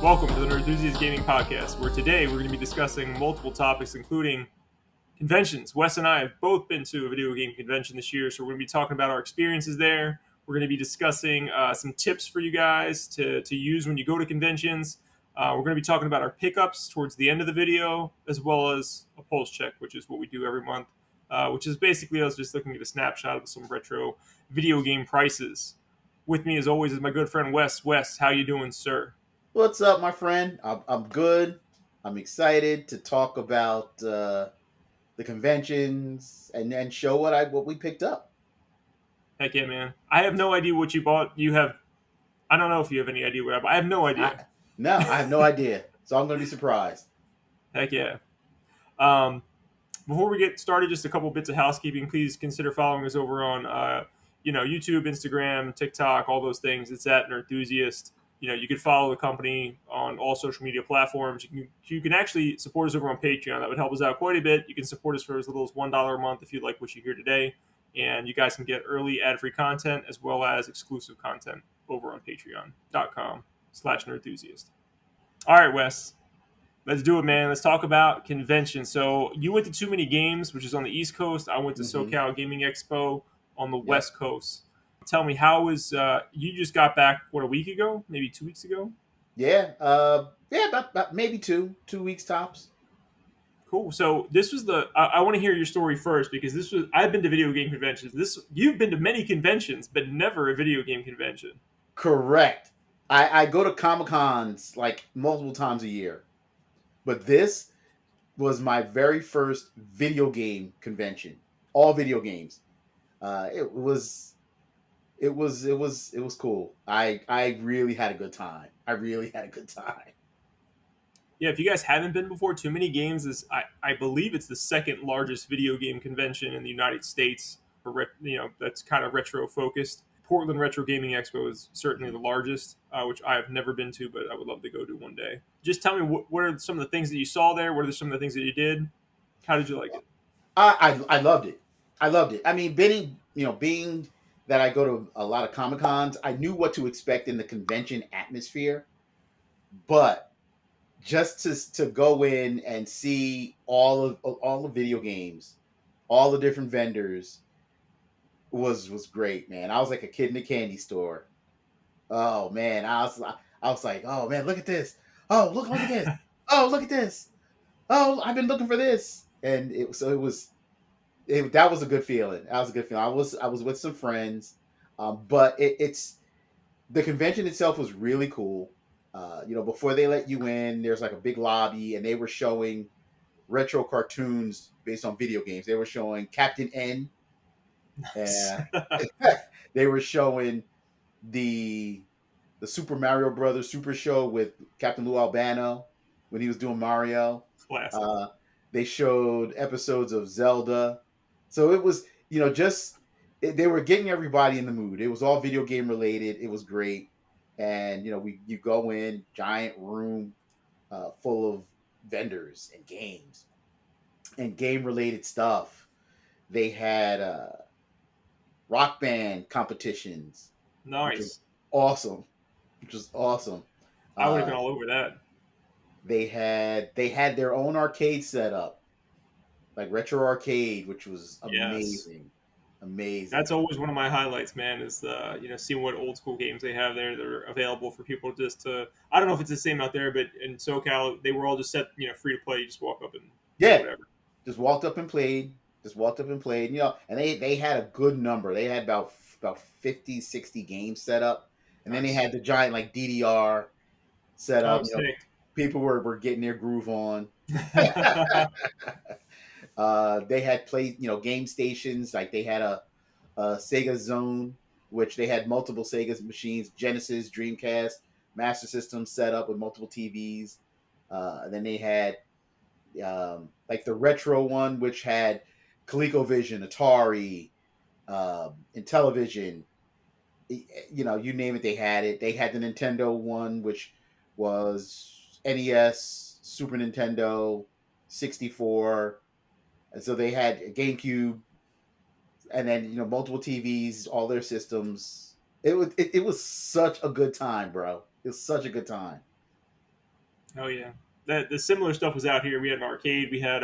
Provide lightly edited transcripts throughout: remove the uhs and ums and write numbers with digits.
Welcome to the Nerd Enthusiast Gaming Podcast, where today we're going to be discussing multiple topics, including conventions. Wes and I have both been to a video game convention this year, so we're going to be talking about our experiences there. We're going to be discussing some tips for you guys to use when you go to conventions. We're going to be talking about our pickups towards the end of the video, as well as a pulse check, which is what we do every month, which is basically us just looking at a snapshot of some retro video game prices. With me, as always, is my good friend Wes. Wes, how you doing, sir? What's up, my friend? I'm good. I'm excited to talk about the conventions and show what we picked up. Heck yeah, man. I have no idea what you bought. I don't know if you have any idea what I bought. I have no idea. I, no, I have no idea, so I'm going to be surprised. Heck yeah. Um, Before we get started, just a couple bits of housekeeping. Please consider following us over on, YouTube, Instagram, TikTok, all those things. It's at Nerd Enthusiast. You can follow the company on all social media platforms. You can actually support us over on Patreon. That would help us out quite a bit. You can support us for as little as $1 a month if you like what you hear today, and you guys can get early ad-free content as well as exclusive content over on Patreon.com/Nerd Enthusiast. All right, Wes. Let's do it, man. Let's talk about conventions. So you went to Too Many Games, which is on the East Coast. I went to Hmm. SoCal Gaming Expo on the Yep. West Coast. Tell me, how was you just got back? What, a week ago? Maybe 2 weeks ago? Yeah. Yeah. About maybe two weeks tops. Cool. So this was I want to hear your story first because this was. I've been to video game conventions. You've been to many conventions, but never a video game convention. Correct. I go to Comic Cons like multiple times a year, but this was my very first video game convention. All video games. It was cool. I really had a good time. I really had a good time. Yeah, if you guys haven't been before, Too Many Games is I believe it's the second largest video game convention in the United States for that's kind of retro focused. Portland Retro Gaming Expo is certainly the largest, which I have never been to, but I would love to go to one day. Just tell me what are some of the things that you saw there? What are some of the things that you did? How did you like it? I loved it. I loved it. I mean, being that I go to a lot of Comic Cons, I knew what to expect in the convention atmosphere, but just to go in and see all the video games, all the different vendors was great, man. I was like a kid in a candy store. Oh man, I was like, oh man, look at this. Oh look at this. Oh look at this. Oh, I've been looking for this, and that was a good feeling. That was a good feeling. I was with some friends, but it's the convention itself was really cool. Before they let you in, there's like a big lobby, and they were showing retro cartoons based on video games. They were showing Captain N. Nice. Uh, they were showing the the Super Mario Brothers Super Show with Captain Lou Albano when he was doing Mario. Classic. Uh, they showed episodes of Zelda, so it was they were getting everybody in the mood. It was all video game related. It was great, and you go in giant room full of vendors and games and game related stuff. They had rock band competitions, which was Nice. awesome. Which was awesome. I would have Uh, been all over that. they had their own arcade setup, like retro arcade, which was Yes. amazing, amazing. That's always one of my highlights, man. Is seeing what old school games they have there that are available for people just to. I don't know if it's the same out there, but in SoCal they were all just set free to play. You just walk up and play Yeah, whatever. just walked up and played. Just walked up and played. And they had a good number. They had about 50, 60 games set up, and then they Nice. had the giant like DDR set Oh, up. sick. People were getting their groove on. They had game stations, like they had a Sega Zone, which they had multiple Sega machines, Genesis, Dreamcast, Master System set up with multiple TVs. And then they had like the retro one, which had ColecoVision, Atari, Intellivision. You name it, they had it. They had the Nintendo one, which was NES, Super Nintendo, 64. And so they had a GameCube, and then multiple TVs, all their systems. It was such a good time, bro. It was such a good time. Oh yeah, that the similar stuff was out here. We had an arcade. We had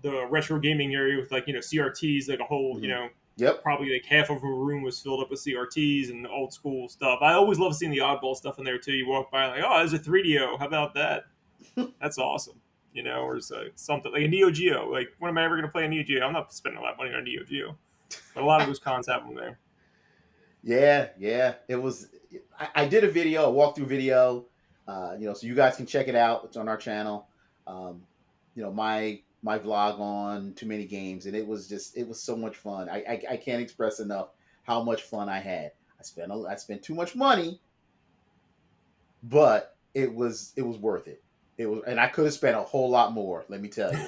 the retro gaming area with like CRTs, like a whole Hmm. Yep. probably like half of a room was filled up with CRTs and old school stuff. I always love seeing the oddball stuff in there too. You walk by like, oh, there's a 3DO. How about that? That's awesome. Or something like a Neo Geo. Like, when am I ever going to play a Neo Geo? I'm not spending a lot of money on a Neo Geo, but a lot of those cons have them there. Yeah, yeah. It was. I did a video, a walkthrough video. So you guys can check it out. It's on our channel. Um, my vlog on too many games, and it was so much fun. I can't express enough how much fun I had. I spent too much money, but it was worth it. It was, and I could have spent a whole lot more. Let me tell you.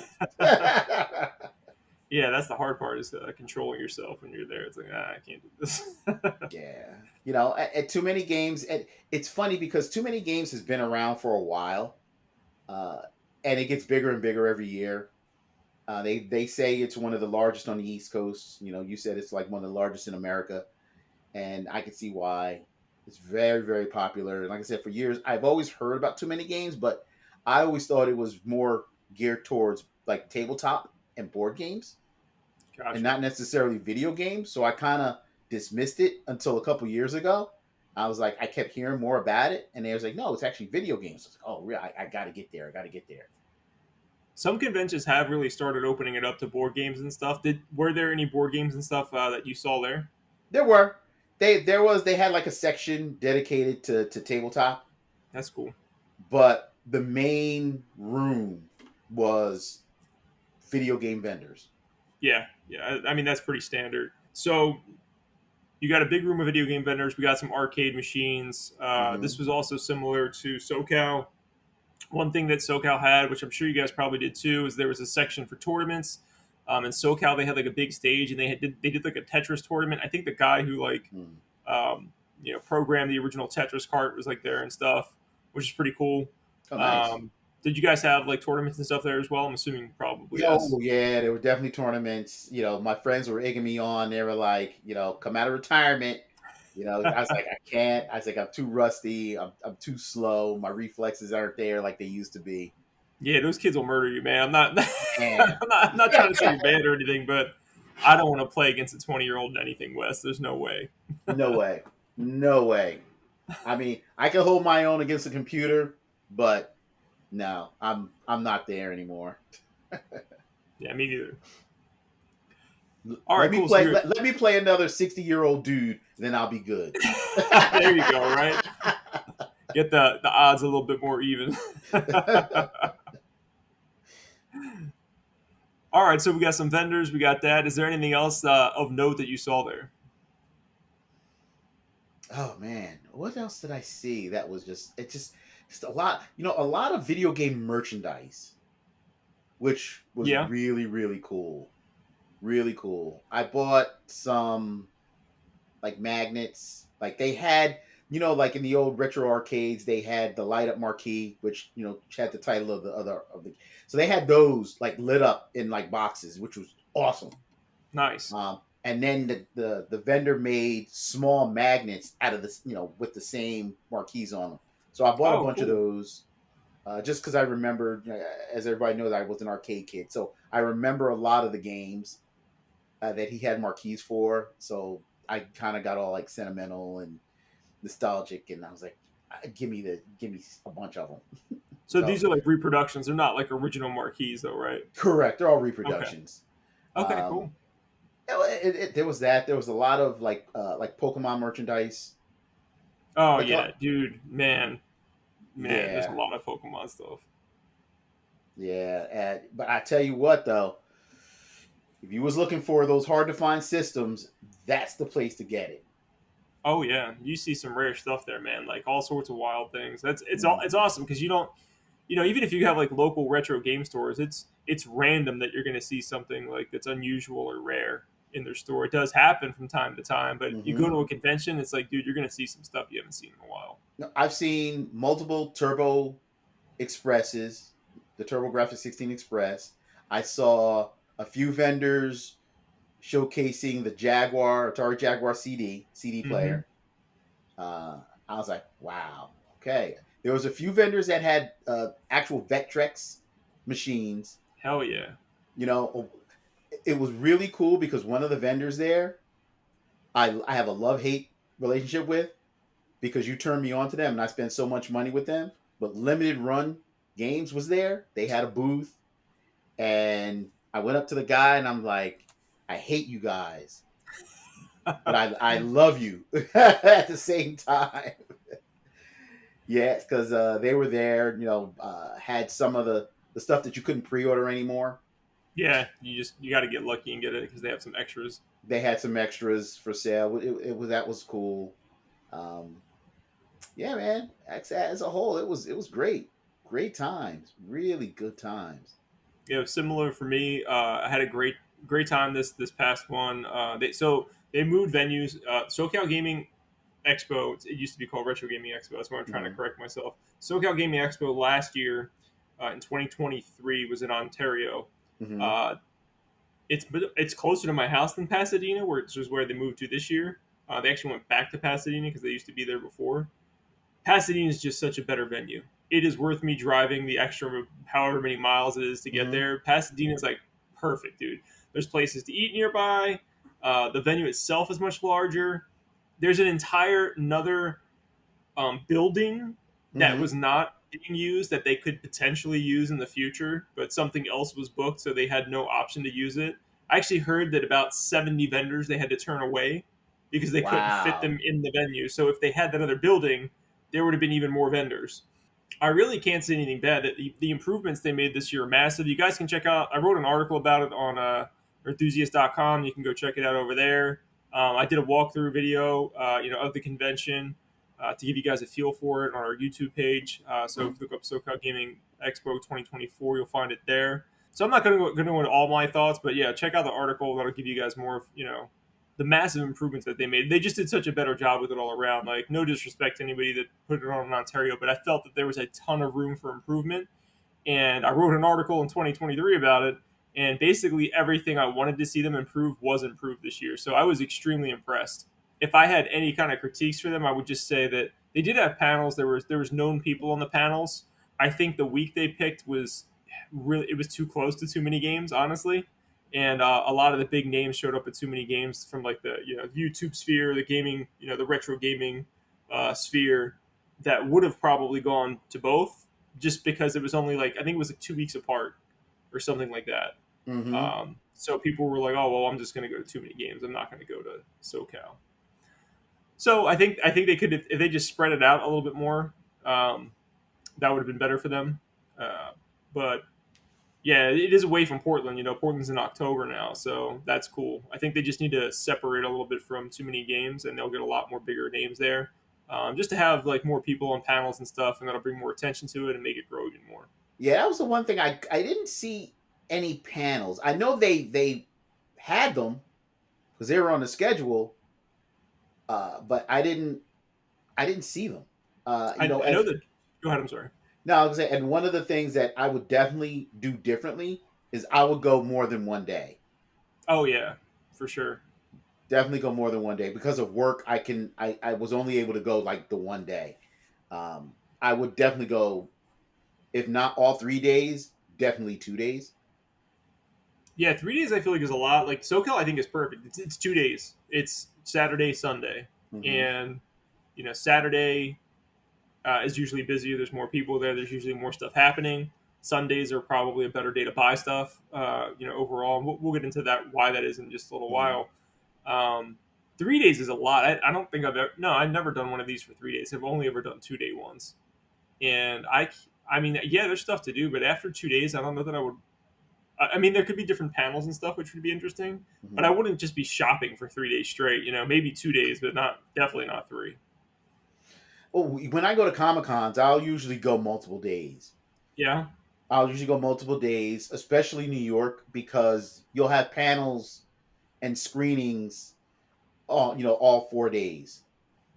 Yeah, that's the hard part is controlling yourself when you're there. It's like, I can't do this. Yeah. At too many games, and it's funny because too many games has been around for a while, uh, and it gets bigger and bigger every year. They say it's one of the largest on the East Coast. You said it's like one of the largest in America, and I can see why. It's very, very popular. And like I said, for years, I've always heard about too many games, but I always thought it was more geared towards like tabletop and board games and Gotcha. not necessarily video games. So I kind of dismissed it until a couple years ago. I was like, I kept hearing more about it, and they was like, no, it's actually video games. I was like, oh, really? I got to get there. I got to get there. Some conventions have really started opening it up to board games and stuff. Were there any board games and stuff that you saw there? There were they had like a section dedicated to tabletop, That's cool. but the main room was video game vendors. Yeah, yeah. I mean, that's pretty standard. So you got a big room of video game vendors. We got some arcade machines. This Hmm. was also similar to SoCal. One thing that SoCal had, which I'm sure you guys probably did too, is there was a section for tournaments. In SoCal, they had like a big stage, and they did like a Tetris tournament. I think the guy who Hmm. um, programmed the original Tetris cart was like there and stuff, which is pretty cool. Oh, nice. Um, did you guys have like tournaments and stuff there as well? I'm assuming probably yes. Oh yeah, there were definitely tournaments. My friends were egging me on. They were like, come out of retirement. I was like, I can't. I was like, I'm too rusty. I'm too slow. My reflexes aren't there like they used to be. Yeah, those kids will murder you, man. I'm not, Man, I'm not trying to say you're bad or anything, but I don't want to play against a 20-year-old in anything, Wes. There's no way. no way, no way. I mean, I can hold my own against a computer, but no, I'm not there anymore. Yeah, me neither. All Let right, me cool. So play. you're Let me play another 60-year-old dude, then I'll be good. there. You go. Right. Get the odds a little bit more even. All right, so we got some vendors. We got that. Is there anything else of note that you saw there? Oh man, what else did I see? That was just a lot. A lot of video game merchandise, which was Yeah. really really cool. Really cool. I bought some like magnets. Like they had, like in the old retro arcades, they had the light up marquee, which had the title of the other of the. So they had those like lit up in like boxes, which was awesome. Nice. And then the vendor made small magnets out of this, with the same marquees on them. So I bought a Oh, bunch of cool. those just because I remembered, as everybody knows, I was an arcade kid, so I remember a lot of the games that he had marquees for. So I kind of got all like sentimental and nostalgic, and I was like, give me a bunch of them. So So these are like reproductions. They're not like original marquees, though, right? correct, they're all Okay. reproductions. Okay. Um, Cool. there was that. There was a lot of like Pokemon merchandise. Oh Like, yeah, dude, man. There's a yeah, lot of Pokemon stuff. yeah. But I tell you what, though, if you was looking for those hard to find systems, that's the place to get it. Oh yeah, you see some rare stuff there, man. Like all sorts of wild things. It's Mhm. awesome because you don't, even if you have like local retro game stores, it's random that you're going to see something like that's unusual or rare in their store. It does happen from time to time, but you go Mhm. to a convention, it's like, dude, you're going to see some stuff you haven't seen in a while. No, I've seen multiple Turbo Expresses, the TurboGrafx 16 Express. I saw a few vendors showcasing the Atari Jaguar CD Hmm. player. I was like, wow, okay. There was a few vendors that had actual Vectrex machines. Hell yeah. You know, it was really cool because one of the vendors there, I have a love hate relationship with because you turned me on to them and I spent so much money with them. But Limited Run Games was there. They had a booth, and I went up to the guy and I'm like, I hate you guys, but I love you at the same time. Yes, because they were there. Had some of the stuff that you couldn't pre-order anymore. Yeah, you got to get lucky and get it because they have some extras. They had some extras for sale. It was that was cool. Um, yeah, man. As a whole, it was great times, really good times. Similar for me. I had a great time this past one. They moved venues. SoCal Gaming Expo. It used to be called Retro Gaming Expo. That's why I'm trying to Mm-hmm. correct myself. SoCal Gaming Expo last year in 2023 was in Ontario. Mm-hmm. Uh, it's closer to my house than Pasadena, which is where they moved to this year. They actually went back to Pasadena because they used to be there before. Pasadena is just such a better venue. It is worth me driving the extra however many miles it is to get Mm-hmm. there. Pasadena is like perfect, dude. There's places to eat nearby. The venue itself is much larger. There's an entire another building that Mm-hmm. was not being used that they could potentially use in the future, but something else was booked, so they had no option to use it. I actually heard that about 70 vendors they had to turn away because they couldn't fit Wow. them in the venue. So if they had that other building, there would have been even more vendors. I really can't say anything bad. The improvements they made this year are massive. You guys can check out. I wrote an article about it on enthusiast.com. You can go check it out over there. I did a walkthrough video, of the convention to give you guys a feel for it on our YouTube page. So if you look up SoCal Gaming Expo 2024, you'll find it there. So I'm not going to go into all my thoughts, but yeah, check out the article. That'll give you guys more of the massive improvements that they made. They just did such a better job with it all around. Like, no disrespect to anybody that put it on in Ontario, but I felt that there was a ton of room for improvement. And I wrote an article in 2023 about it. And basically, everything I wanted to see them improve was improved this year. So I was extremely impressed. If I had any kind of critiques for them, I would just say that they did have panels. There was known people on the panels. I think the week they picked was really it was too close to too many games, honestly, and a lot of the big names showed up at too many games from like the YouTube sphere, the gaming, the retro gaming sphere that would have probably gone to both just because it was only like I think it was like 2 weeks apart or something like that. Mm-hmm. So people were like, "Oh well, I'm just going to go to too many games. I'm not going to go to SoCal." So I think they could if they just spread it out a little bit more. Um, that would have been better for them. But yeah, it is away from Portland. Portland's in October now, so that's cool. I think they just need to separate a little bit from too many games, and they'll get a lot more bigger names there, just to have like more people on panels and stuff, and that'll bring more attention to it and make it grow even more. Yeah, that was the one thing I didn't see any panels. I know they had them because they were on the schedule, but I didn't see them. I know And that. Go ahead. I'm sorry. no, I was gonna say, and one of the things that I would definitely do differently is I would go more than one day. Oh yeah, for sure. Definitely go more than one day because of work. I was only able to go like the one day. I would definitely go if not all 3 days, definitely 2 days. Yeah, 3 days I feel like is a lot. Like SoCal, I think is perfect. It's 2 days. It's Saturday, Sunday, Mm-hmm. and Saturday is usually busier. There's more people there. There's usually more stuff happening. Sundays are probably a better day to buy stuff. Overall, and we'll get into that why that is in just a little Mm-hmm. while. Um, 3 days is a lot. I don't think I've ever. No, I've never done one of these for 3 days. I've only ever done 2 day ones. And I mean, yeah, there's stuff to do, but after 2 days, I don't know that I would. I mean, there could be different panels and stuff, which would be interesting, but Mm-hmm. I wouldn't just be shopping for 3 days straight. Maybe 2 days, but definitely not three. Oh, when I go to Comic Cons, I'll usually go multiple days. Yeah, I'll usually go multiple days, especially New York, because you'll have panels and screenings all 4 days.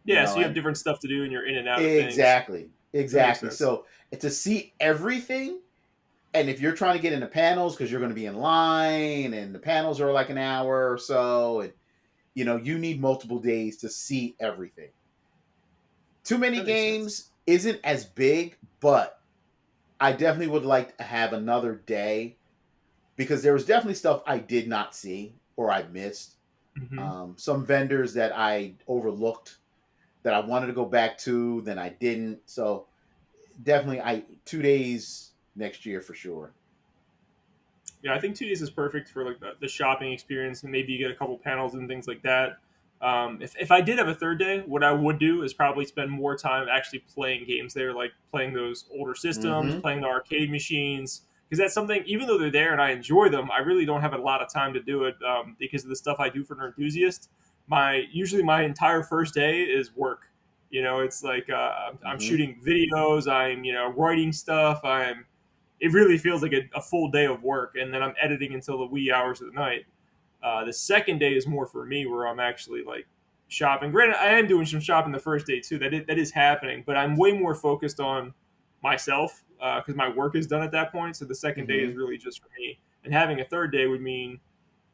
yeah. So you have And different stuff to do, and you're in and out of things. exactly, That makes exactly. sense. So to see everything, and if you're trying to get into panels because you're going to be in line, and the panels are like an hour or so, and you need multiple days to see everything. Too many That makes sense. games. isn't as big, but I definitely would like to have another day because there was definitely stuff I did not see or I missed. Hmm. Some vendors that I overlooked that I wanted to go back to, then I didn't. So definitely, I 2 days next year for sure. Yeah, I think 2 days is perfect for like the shopping experience, and maybe you get a couple panels and things like that. If I did have a third day, what I would do is probably spend more time actually playing games there, like playing those older systems, Mm-hmm. playing the arcade machines, because that's something. Even though they're there and I enjoy them, I really don't have a lot of time to do it because of the stuff I do for an enthusiast. My entire first day is work. You know, it's like I'm Mm-hmm. shooting videos, I'm writing stuff, I'm it really feels like a full day of work, and then I'm editing until the wee hours of the night. The second day is more for me, where I'm actually like shopping. Granted, I am doing some shopping the first day too. That is happening, but I'm way more focused on myself because my work is done at that point. So the second day is Mm-hmm. really just for me. And having a third day would mean,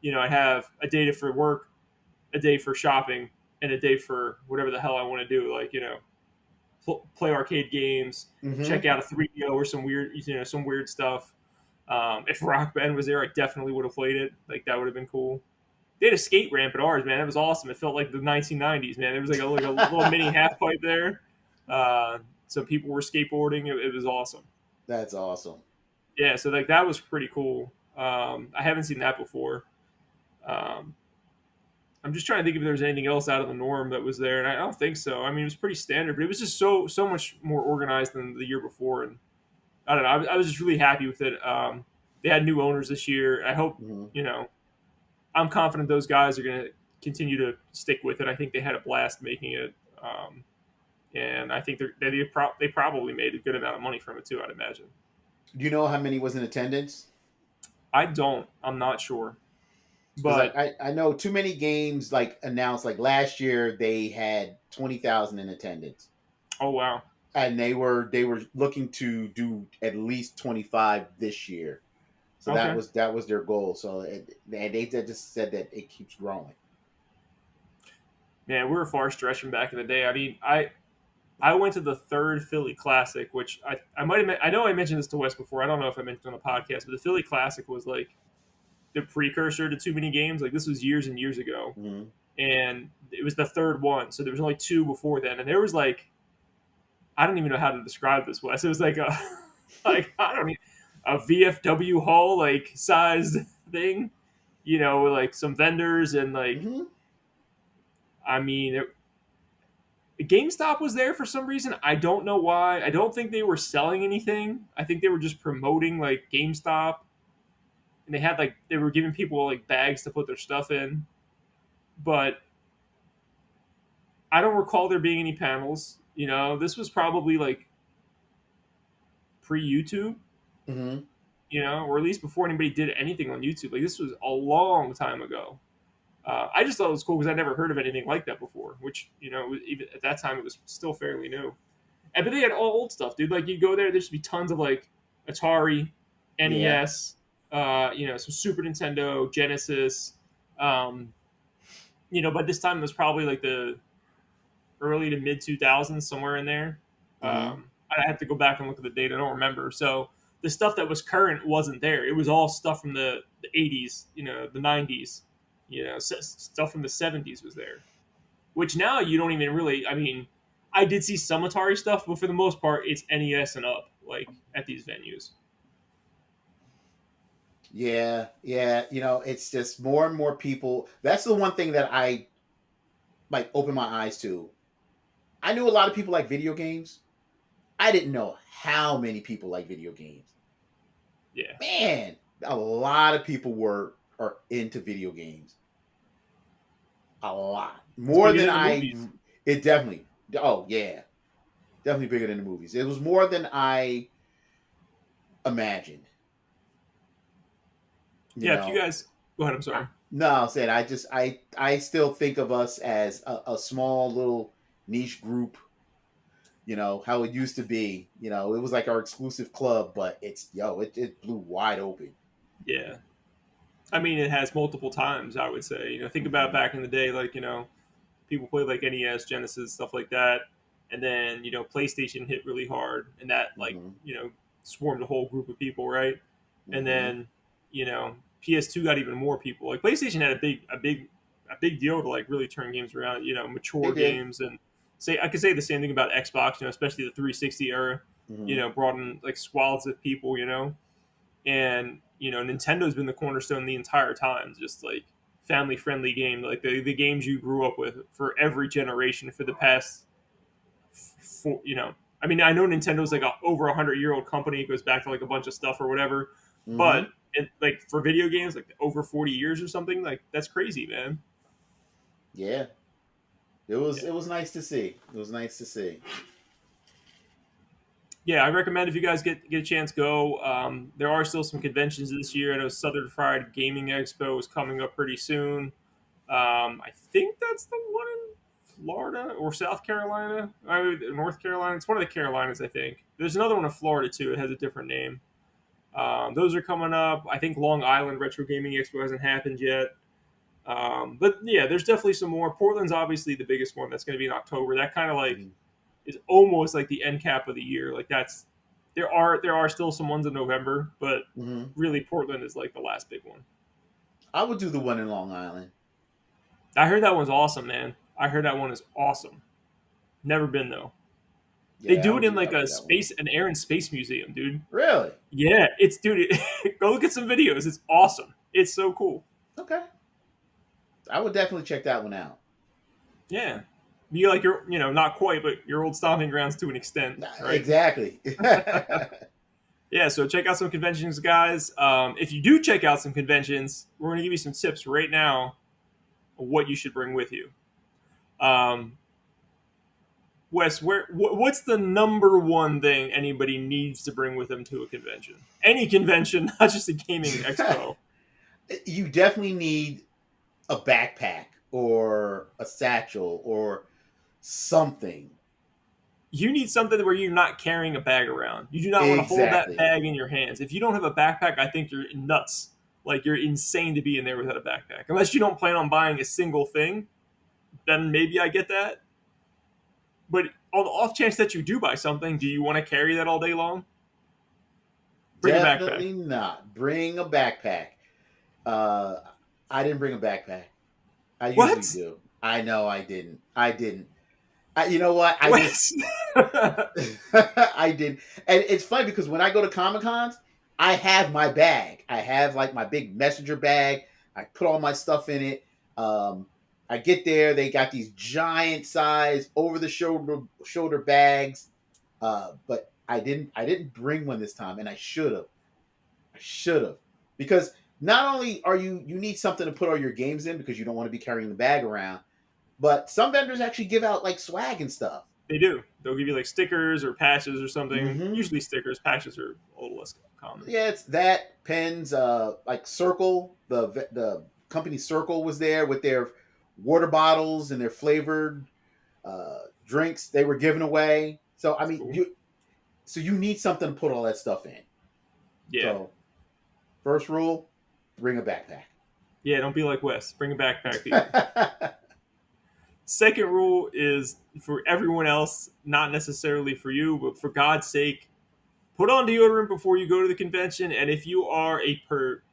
I have a day for work, a day for shopping, and a day for whatever the hell I want to do. Like play arcade games, check Mm-hmm. out a 3DO or some weird stuff. If Rock Band was there, I definitely would have played it. Like that would have been cool. They had a skate ramp at ours, man. It was awesome. It felt like the 1990s, man. There was like a little mini half pipe there. So people were skateboarding. It was awesome. That's awesome. Yeah, so like that was pretty cool. I haven't seen that before. Um, I'm just trying to think if there was anything else out of the norm that was there, and I don't think so. I mean, it was pretty standard, but it was just so much more organized than the year before, and I don't know. I was just really happy with it. They had new owners this year. I hope Mm-hmm. you know. I'm confident those guys are going to continue to stick with it. I think they had a blast making it, and I think they probably made a good amount of money from it too. I'd imagine. Do you know how many was in attendance? I don't. I'm not sure, Because but I know too many games like announced like last year they had 20,000 in attendance, oh wow, and they were looking to do at least 25 this year. So that okay, was that was their goal. So they just said that it keeps growing. man, we were far stretching back in the day. I mean, I went to the third Philly Classic, which I might have I know I mentioned this to Wes before. I don't know if I mentioned it on the podcast, but the Philly Classic was like the precursor to too many games. Like this was years and years ago, Mm-hmm. and it was the third one. So there was only two before then, and there was like I don't even know how to describe this, Wes. It was like a like I don't even a VFW hall like sized thing, with like some vendors and like Mm-hmm. I mean. GameStop was there for some reason. I don't know why. I don't think they were selling anything. I think they were just promoting like GameStop, and they were giving people like bags to put their stuff in. But I don't recall there being any panels. This was probably like pre YouTube, Mm-hmm. or at least before anybody did anything on YouTube. Like this was a long time ago. I just thought it was cool because I never heard of anything like that before. Which even at that time it was still fairly new. But they had all old stuff, dude. Like you go there, there should be tons of like Atari, Yeah. NES, some Super Nintendo, Genesis. Um, by this time it was probably like the early to mid 2000s, somewhere in there. Mm-hmm. I have to go back and look at the date. I don't remember. So the stuff that was current wasn't there. It was all stuff from the 80s, the 90s, stuff from the 70s was there. Which now you don't even really. I mean, I did see some Atari stuff, but for the most part, it's NES and up, like at these venues. Yeah, yeah. It's just more and more people. That's the one thing that I like open my eyes to. I knew a lot of people like video games. I didn't know how many people like video games. Yeah, Man, a lot of people were are into video games. A lot it's more bigger than than the I. movies. It definitely. Oh yeah, definitely bigger than the movies. It was more than I imagined. You Yeah, if you know, guys go ahead, I'm sorry. no, I'm saying I still think of us as a small little niche group. How it used to be. It was like our exclusive club, but it blew wide open. Yeah, I mean it has multiple times. I would say, think about Hmm. back in the day, like people played like NES, Genesis, stuff like that, and then PlayStation hit really hard, and that like Mm-hmm. swarmed a whole group of people, right? And Mm-hmm. then PS2 got even more people. Like PlayStation had a big deal to like really turn games around. They Mature did. games, and say I could say the same thing about Xbox. Especially the 360 era. Mm-hmm. Brought in like swaths of people. And Nintendo's been the cornerstone the entire time. Just like family friendly game, like the games you grew up with for every generation for the past four. I mean, I know Nintendo's like a over 100-year-old company. It goes back to like a bunch of stuff or whatever, Mm-hmm. but like for video games, like over 40 years or something, like that's crazy, man. Yeah. It Yeah. was nice to see. It was nice to see. Yeah, I recommend if you guys get a chance, go. There are still some conventions this year. I know Southern Fried Gaming Expo is coming up pretty soon. I think that's the one in Florida or South Carolina, North Carolina. It's one of the Carolinas, I think. There's another one in Florida too. It has a different name. Those are coming up. I think Long Island Retro Gaming Expo hasn't happened yet. But yeah, there's definitely some more. Portland's obviously the biggest one. That's going to be in October. That kind of like Mm-hmm. is almost like the end cap of the year. Like that's there are still some ones in November, but Mm-hmm. really Portland is like the last big one. I would do the one in Long Island. I heard that one's awesome, man. I heard that one is awesome. Never been though. They Yeah, do it in I like would a do that one. space, an air and space museum, dude. Really? Yeah, it's dude. Go look at some videos. It's awesome. It's so cool. Okay. I would definitely check that one out. Yeah, you like your, not quite, but your old stomping grounds to an extent, right? Exactly. Yeah, so check out some conventions, guys. If you do check out some conventions, we're going to give you some tips right now of what you should bring with you. Um, Wes, what's the number one thing anybody needs to bring with them to a convention? Any convention, not just a gaming expo. You definitely need a backpack or a satchel or something. You need something where you're not carrying a bag around. You do not want to hold that Exactly. bag in your hands. If you don't have a backpack, I think you're nuts. Like you're insane to be in there without a backpack. Unless you don't plan on buying a single thing, then maybe I get that. But on the off chance that you do buy something, do you want to carry that all day long? Bring a backpack. Definitely not. Bring a backpack. Uh, I didn't bring a backpack. I usually What? do. I know I didn't. I didn't. You know what? I What? just I did. And it's funny because when I go to Comic Cons, I have my bag. I have like my big messenger bag. I put all my stuff in it. Um, I get there, they got these giant size over the shoulder bags. But I didn't bring one this time, and I should have. I should have. Because not only are you need something to put all your games in because you don't want to be carrying the bag around, but some vendors actually give out like swag and stuff. They do. They'll give you like stickers or patches or something. Mm-hmm. Usually stickers. Patches are a little less common. Yeah, it's that pens. Like Circle, the company Circle was there with their water bottles and their flavored drinks they were giving away. So I That's mean, cool. you need something to put all that stuff in. Yeah. So first rule, bring a backpack. Yeah, don't be like Wes. Bring a backpack, people. Second rule is for everyone else, not necessarily for you, but for God's sake, put on deodorant before you go to the convention. And if you are a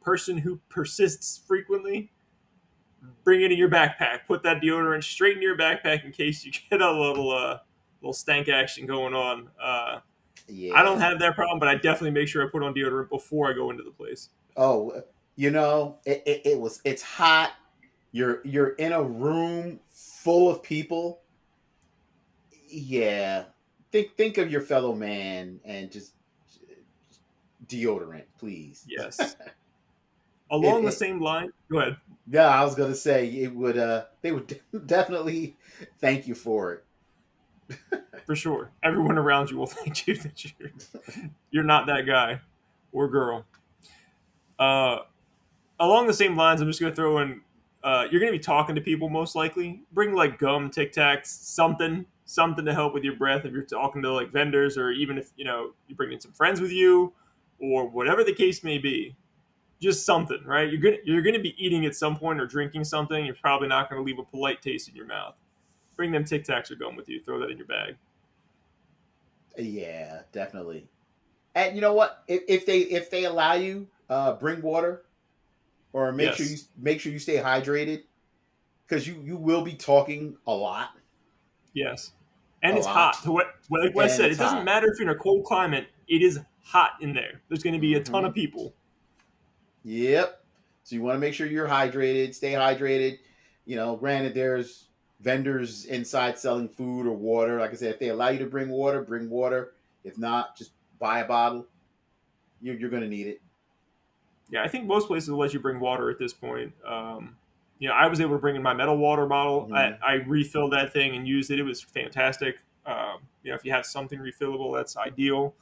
person who persists frequently, bring it in your backpack. Put that deodorant straight in your backpack in case you get a little stank action going on. I don't Yeah. have that problem, but I definitely make sure I put on deodorant before I go into the place. Oh, it's hot. You're in a room full of people. Yeah. Think of your fellow man and just deodorant, please. Yes. It, Along the it same line, go ahead. yeah, I was gonna say it would they would definitely thank you for it. For sure. Everyone around you will thank you that you're not that guy or girl. Uh, Along the same lines, I'm just going to throw in. You're going to be talking to people most likely. Bring like gum, Tic Tacs, something to help with your breath. If you're talking to like vendors, or even if you bring in some friends with you, or whatever the case may be, just something, right? You're gonna be eating at some point or drinking something. You're probably not going to leave a polite taste in your mouth. Bring them Tic Tacs or gum with you. Throw that in your bag. Yeah, definitely. And you know what? If they allow you, bring water, or Yes, make sure you stay hydrated, because you will be talking yes, and a it's hot. lot, To what like Wes and said, it's it doesn't hot. matter if you're in a cold climate. It is hot in there. There's going to be a ton Hmm. of people. Yep. So you want to make sure you're hydrated, stay hydrated. Granted, there's vendors inside selling food or water. Like I said, if they allow you to bring water, bring water. If not, just buy a bottle. You're going to need it. Yeah, I think most places will let you bring water at this point. I was able to bring in my metal water bottle. Hmm. I refilled that thing and used it. It was fantastic. If you have something refillable, that's ideal.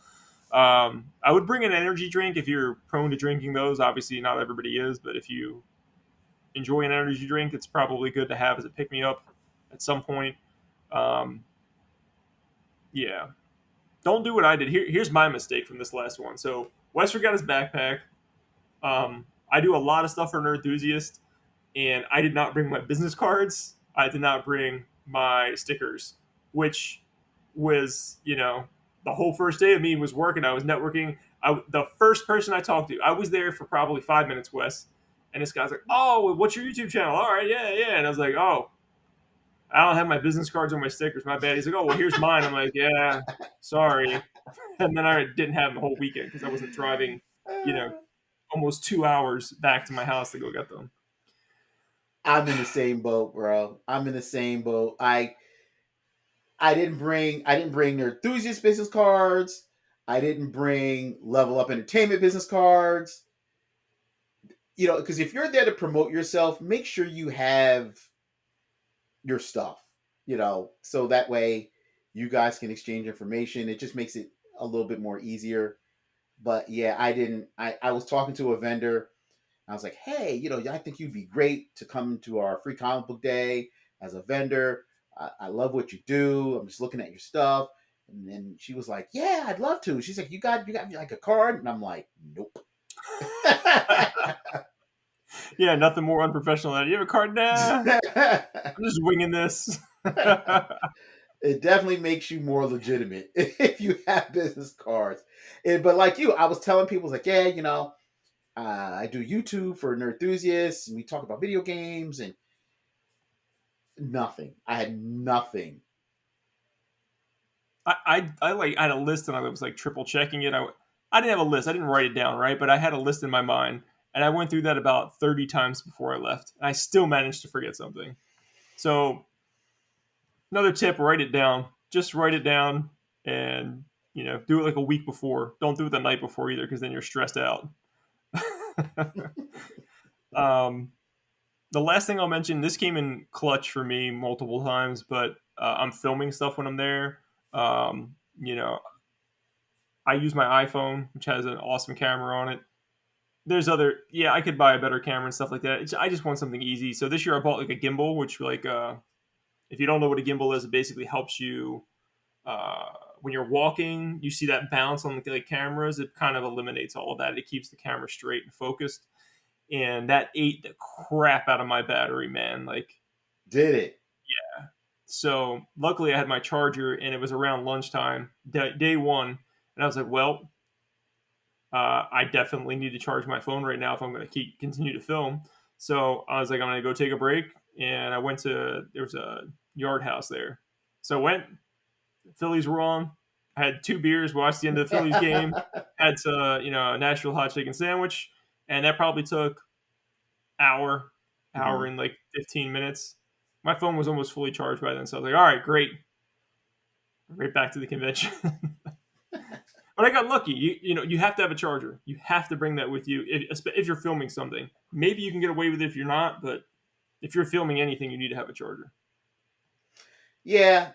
I would bring an energy drink if you're prone to drinking those. Obviously, not everybody is, but if you enjoy an energy drink, it's probably good to have as a pick me up at some point. Um, yeah, don't do what I did. Here's my mistake from this last one. So Western got his backpack. I do a lot of stuff for an enthusiast, and I did not bring my business cards. I did not bring my stickers, which was, the whole first day of me was working. I was networking. The first person I talked to, I was there for probably 5 minutes, Wes. And this guy's like, "Oh, what's your YouTube channel?" All right, yeah, yeah. And I was like, "Oh, I don't have my business cards or my stickers. My bad." He's like, "Oh, well, here's mine." I'm like, "Yeah, sorry." And then I didn't have them the whole weekend because I wasn't driving, you know, almost 2 hours back to my house to go get them. I'm in the same boat, bro. I'm in the same boat. I didn't bring their enthusiast business cards. I didn't bring level up entertainment business cards. Because if you're there to promote yourself, make sure you have your stuff. So that way you guys can exchange information. It just makes it a little bit more easier. But yeah, I didn't. I was talking to a vendor. I was like, hey, I think you'd be great to come to our free comic book day as a vendor. I love what you do. I'm just looking at your stuff. And then she was like, yeah, I'd love to. She's like, you got like a card? And I'm like, nope. Yeah, nothing more unprofessional than that. You have a card? Nah, I'm just winging this. It definitely makes you more legitimate if you have business cards. But like you, I was telling people, like, yeah, I do YouTube for nerd enthusiasts, and we talk about video games and nothing. I had nothing. I had a list and I was like triple checking it. I didn't have a list. I didn't write it down, right? But I had a list in my mind, and I went through that about 30 times before I left. And I still managed to forget something. So another tip: write it down. Just write it down, and do it like a week before. Don't do it the night before either, because then you're stressed out. um, the last thing I'll mention, this came in clutch for me multiple times, but I'm filming stuff when I'm there. Um, you know, I use my iPhone, which has an awesome camera on it. There's yeah, I could buy a better camera and stuff like that. I just want something easy. So this year I bought like a gimbal, which if you don't know what a gimbal is, it basically helps you uh, when you're walking. You see that bounce on the cameras. It kind of eliminates all of that. It keeps the camera straight and focused. And that ate the crap out of my battery, man. Like, Did it? so luckily I had my charger, and it was around lunchtime, day one, and I was like, well, I definitely need to charge my phone right now if I'm going to continue to film. So I was like, I'm going to go take a break, and I went to there was a yard house there, so I went. The Phillies were on. I had 2 beers, watched the end of the Phillies game, had a Nashville hot chicken sandwich, and that probably took hour Mhm. and like 15 minutes. My phone was almost fully charged by then, so I was like, all right, great, right back to the convention. But I got lucky. You have to have a charger. You have to bring that with you if you're filming something. Maybe you can get away with it if you're not, but if you're filming anything, you need to have a charger. Yeah,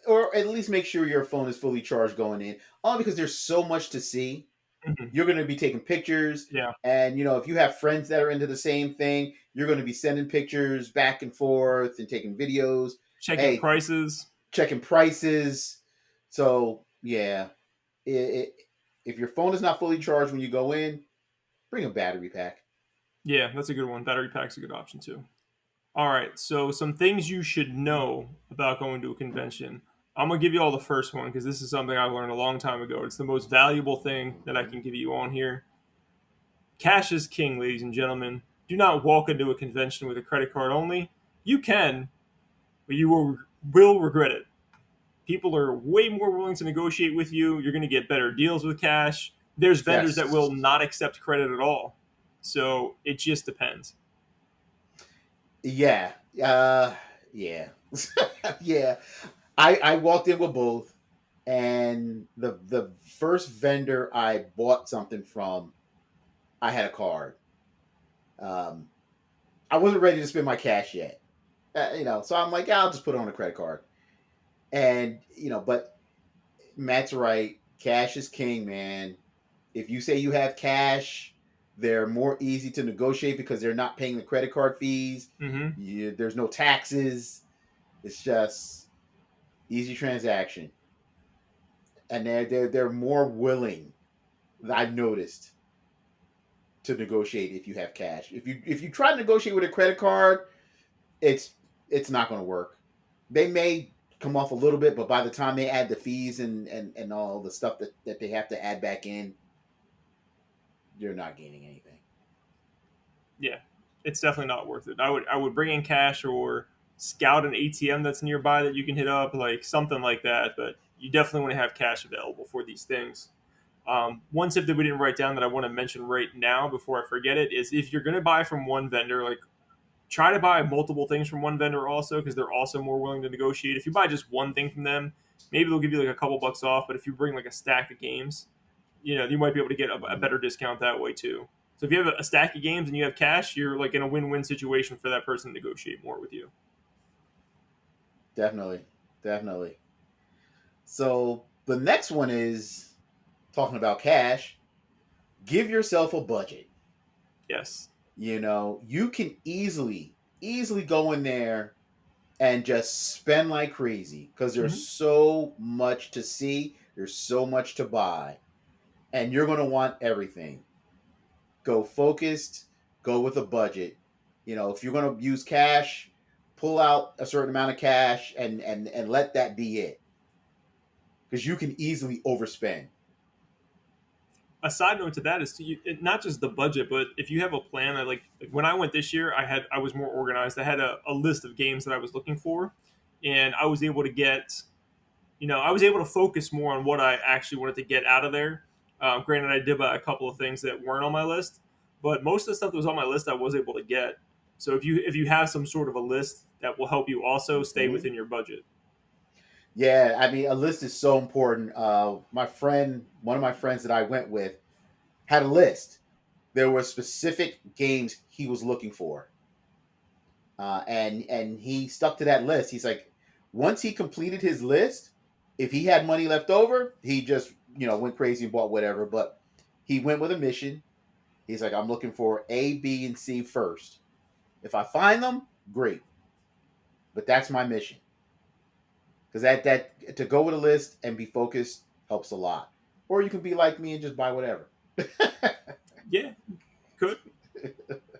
or at least make sure your phone is fully charged going in. All because there's so much to see. Mhm. You're going to be taking pictures, Yeah, and if you have friends that are into the same thing, you're going to be sending pictures back and forth and taking videos. checking Hey, prices. checking prices. So yeah, it, if your phone is not fully charged when you go in, bring a battery pack. Yeah, that's a good one. Battery pack's a good option too. All right, so some things you should know about going to a convention. I'm gonna give you all the first one because this is something I learned a long time ago. It's the most valuable thing that I Mm-hmm. can give you on here. Cash is king, ladies and gentlemen. Do not walk into a convention with a credit card only. You can, but will regret it. People are way more willing to negotiate with you. You're going to get better deals with cash. There's vendors that will Yes. not accept credit at all. So it just depends. Yeah. Yeah. Yeah. I walked in with both, and the first vendor I bought something from, I had a card. Um, I wasn't ready to spend my cash yet, so I'm like, yeah, I'll just put it on a credit card, and but Matt's right. Cash is king, man. If you say you have cash, they're more easy to negotiate because they're not paying the credit card fees. Mm-hmm. There's no taxes. It's just easy transaction, and they're more willing. I've noticed to negotiate if you have cash. If you try to negotiate with a credit card, it's it's not going to work. They may come off a little bit, but by the time they add the fees and all the stuff that they have to add back in, you're not gaining anything. Yeah, it's definitely not worth it. I would bring in cash or scout an ATM that's nearby that you can hit up, like something like that. But you definitely want to have cash available for these things. One tip that we didn't write down that I want to mention right now before I forget it is if you're going to buy from one vendor, like try to buy multiple things from one vendor also because they're also more willing to negotiate. If you buy just one thing from them, maybe they'll give you like a couple bucks off. But if you bring like a stack of games, you might be able to get a Mm-hmm. better discount that way too. So if you have a stack of games and you have cash, you're like in a win-win situation for that person to negotiate more with you. Definitely, definitely. So the next one is talking about cash. Give yourself a budget. Yes. You can easily go in there and just spend like crazy because there's Mm-hmm. so much to see, there's so much to buy, and you're going to want everything. Go focused, go with a budget. If you're going to use cash, pull out a certain amount of cash and let that be it because you can easily overspend. A side note to that is not just the budget, but if you have a plan. Like when I went this year, I was more organized. I had a list of games that I was looking for, and I was able to I was able to focus more on what I actually wanted to get out of there. Granted, I did buy a couple of things that weren't on my list, but most of the stuff that was on my list I was able to get. So if you have some sort of a list, that will help you also stay Mm-hmm. within your budget. Yeah, I mean, a list is so important. One of my friends that I went with, had a list. There were specific games he was looking for, and he stuck to that list. He's like, once he completed his list, if he had money left over, he just went crazy and bought whatever. But he went with a mission. He's like, I'm looking for A, B, and C first. If I find them, great. But that's my mission because that to go with a list and be focused helps a lot. Or you can be like me and just buy whatever. Yeah, could.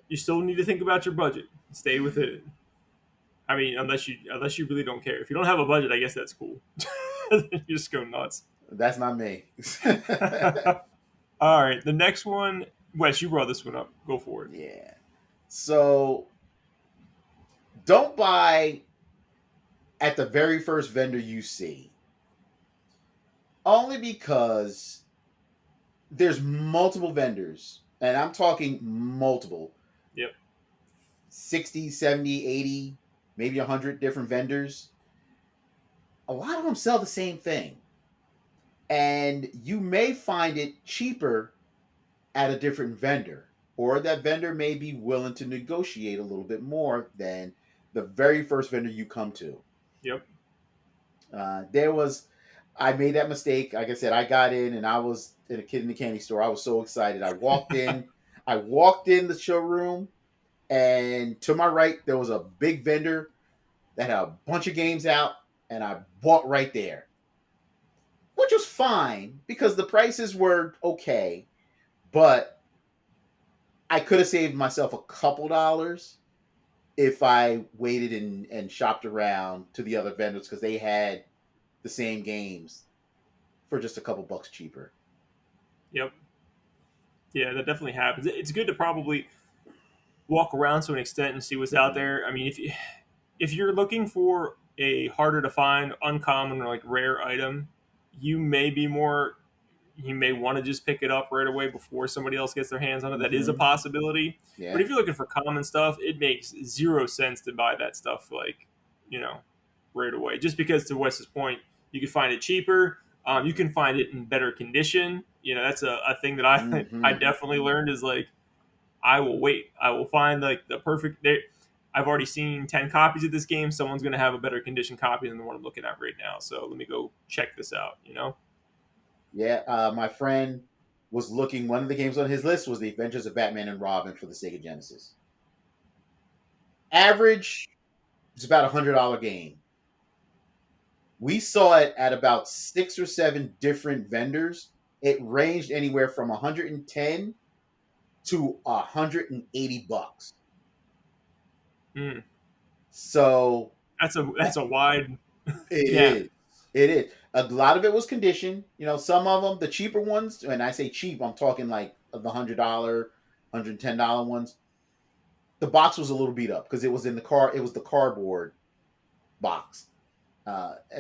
You still need to think about your budget. Stay with it. I mean, unless you really don't care. If you don't have a budget, I guess that's cool. You just go nuts. That's not me. All right, the next one, Wes, you brought this one up. Go for it. Yeah. So don't buy at the very first vendor you see. Only because there's multiple vendors. And I'm talking multiple, Yep. 60, 70, 80, maybe 100 different vendors. A lot of them sell the same thing. And you may find it cheaper at a different vendor, or that vendor may be willing to negotiate a little bit more than the very first vendor you come to. Yep. There was, I made that mistake. Like I said, I got in and I was in a kid in the candy store. I was so excited. I walked in the showroom, and to my right there was a big vendor that had a bunch of games out, and I bought right there, which was fine because the prices were okay, but I could have saved myself a couple dollars if I waited and shopped around to the other vendors because they had the same games for just a couple bucks cheaper. Yep. Yeah, that definitely happens. It's good to probably walk around to an extent and see what's out Mm-hmm. there. I mean, if you're looking for a harder to find, uncommon or like rare item, you may be more you may want to just pick it up right away before somebody else gets their hands on it. That is a Mm-hmm. possibility. But Yeah. if you're looking for common stuff, it makes zero sense to buy that stuff like, you know, right away. Just because to Wes's point, you can find it cheaper. You can find it in better condition. You know, that's a thing that I I Mm-hmm. definitely learned is like I will wait. I will find like the perfect. I've already seen 10 copies of this game. Someone's going to have a better condition copy than the one I'm looking at right now. So let me go check this out. You know. Yeah. My friend was looking. One of the games on his list was The Adventures of Batman and Robin for the Sega Genesis. Average, it's about $100 game. We saw it at about 6 or 7 different vendors. It ranged anywhere from 110 to $180. Mm, So that's a wide it gamut. is. It is. A lot of it was condition. Some of them, the cheaper ones, and I say cheap, I'm talking like the $100, $110 ones. The box was a little beat up because it was in the car. It was the cardboard box,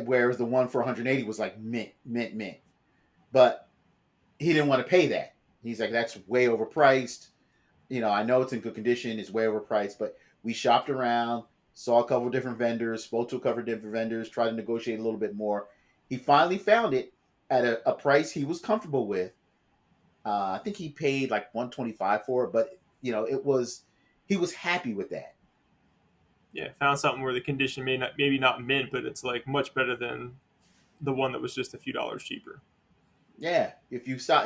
whereas the one for 180 was like mint, mint, mint. But he didn't want to pay that. He's like, that's way overpriced. I know it's in good condition. It's way overpriced, but we shopped around, saw a couple of different vendors, spoke to a couple of different vendors, tried to negotiate a little bit more. He finally found it at a price he was comfortable with. I think he paid like 125 for it, but it was he was happy with that. Yeah, found something where the condition may not maybe not mint, but it's like much better than the one that was just a few dollars cheaper. Yeah, if you stop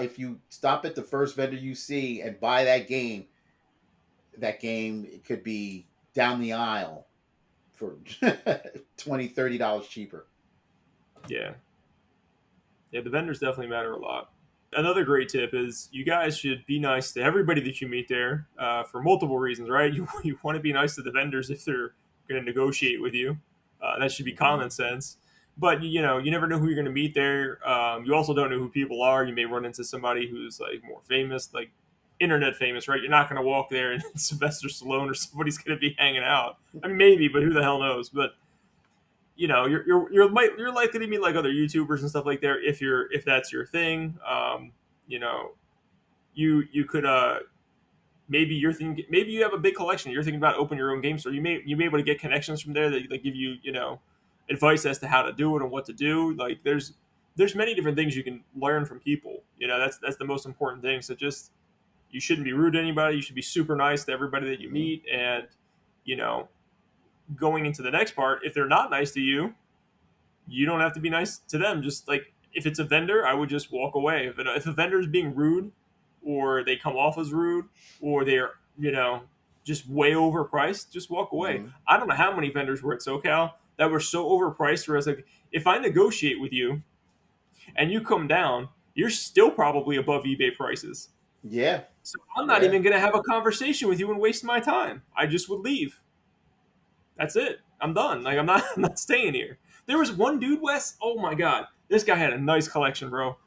at the first vendor you see and buy that game it could be down the aisle for 20, $30 cheaper. Yeah, yeah, the vendors definitely matter a lot. Another great tip is you guys should be nice to everybody that you meet there for multiple reasons, right? You want to be nice to the vendors if they're going to negotiate with you. That should be Mm-hmm. common sense. But you know, you never know who you're going to meet there. You also don't know who people are. You may run into somebody who's like more famous, like internet famous, right? You're not going to walk there and Sylvester Stallone or somebody's going to be hanging out. I mean, maybe, but who the hell knows? But you know you're likely to meet like other YouTubers and stuff like that if that's your thing. You know, you could maybe you're thinking maybe you have a big collection. You're thinking about opening your own game store. You may be able to get connections from there that give you advice as to how to do it and what to do. Like there's many different things you can learn from people. You know, that's the most important thing. So just you shouldn't be rude to anybody. You should be super nice to everybody that you Mm-hmm. meet and you know going into the next part if they're not nice to you you don't have to be nice to them. Just like if it's a vendor, I would just walk away. If a vendor is being rude, or they come off as rude, or they're just way overpriced, just walk away. Mm-hmm. I don't know how many vendors were at SoCal that were so overpriced. Where I was like, if I negotiate with you and you come down, you're still probably above eBay prices. Yeah. So I'm not Yeah. even going to have a conversation with you and waste my time. I just would leave. That's it. I'm done. Like I'm not I'm not staying here. There was one dude, Wes. Oh my god, this guy had a nice collection, bro.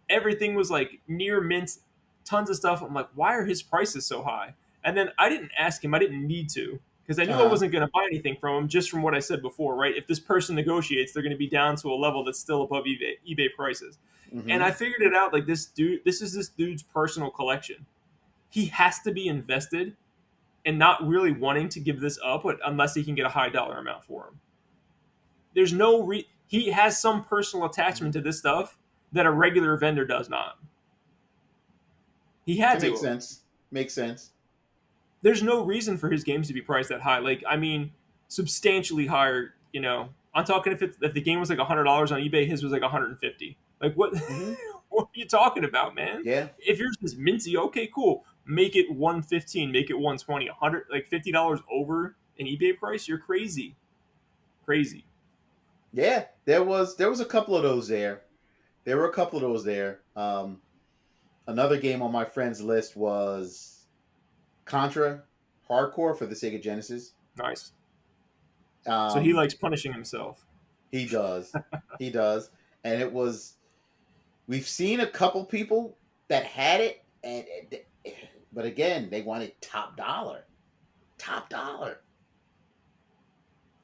Everything was like near mint, tons of stuff. I'm like, why are his prices so high? And then I didn't ask him. I didn't need to because I knew I Uh-huh. wasn't going to buy anything from him just from what I said before, right? If this person negotiates, they're going to be down to a level that's still above eBay prices. And Mm-hmm. I figured it out. Like this dude's personal collection. He has to be invested and not really wanting to give this up unless he can get a high dollar amount for him. There's no he has some personal attachment to this stuff that a regular vendor does not. He had It to makes have. sense. Makes sense. There's no reason for his games to be priced that high. Like I mean, substantially higher. You know, I'm talking if the game was like $100 on eBay, his was like 150. Like what? Mm-hmm. What are you talking about, man? Yeah. If yours is minty, okay, cool. Make it 115, make it 120, 100, like $50 over an eBay price. You're crazy, crazy. Yeah. There was a couple of those there. There were a couple of those there. Another game on my friend's list was Contra Hardcore for the Sega Genesis. Nice. So he Um, likes punishing himself. He does. He does. And it was we've seen a couple people that had it but again, they wanted top dollar. Top dollar.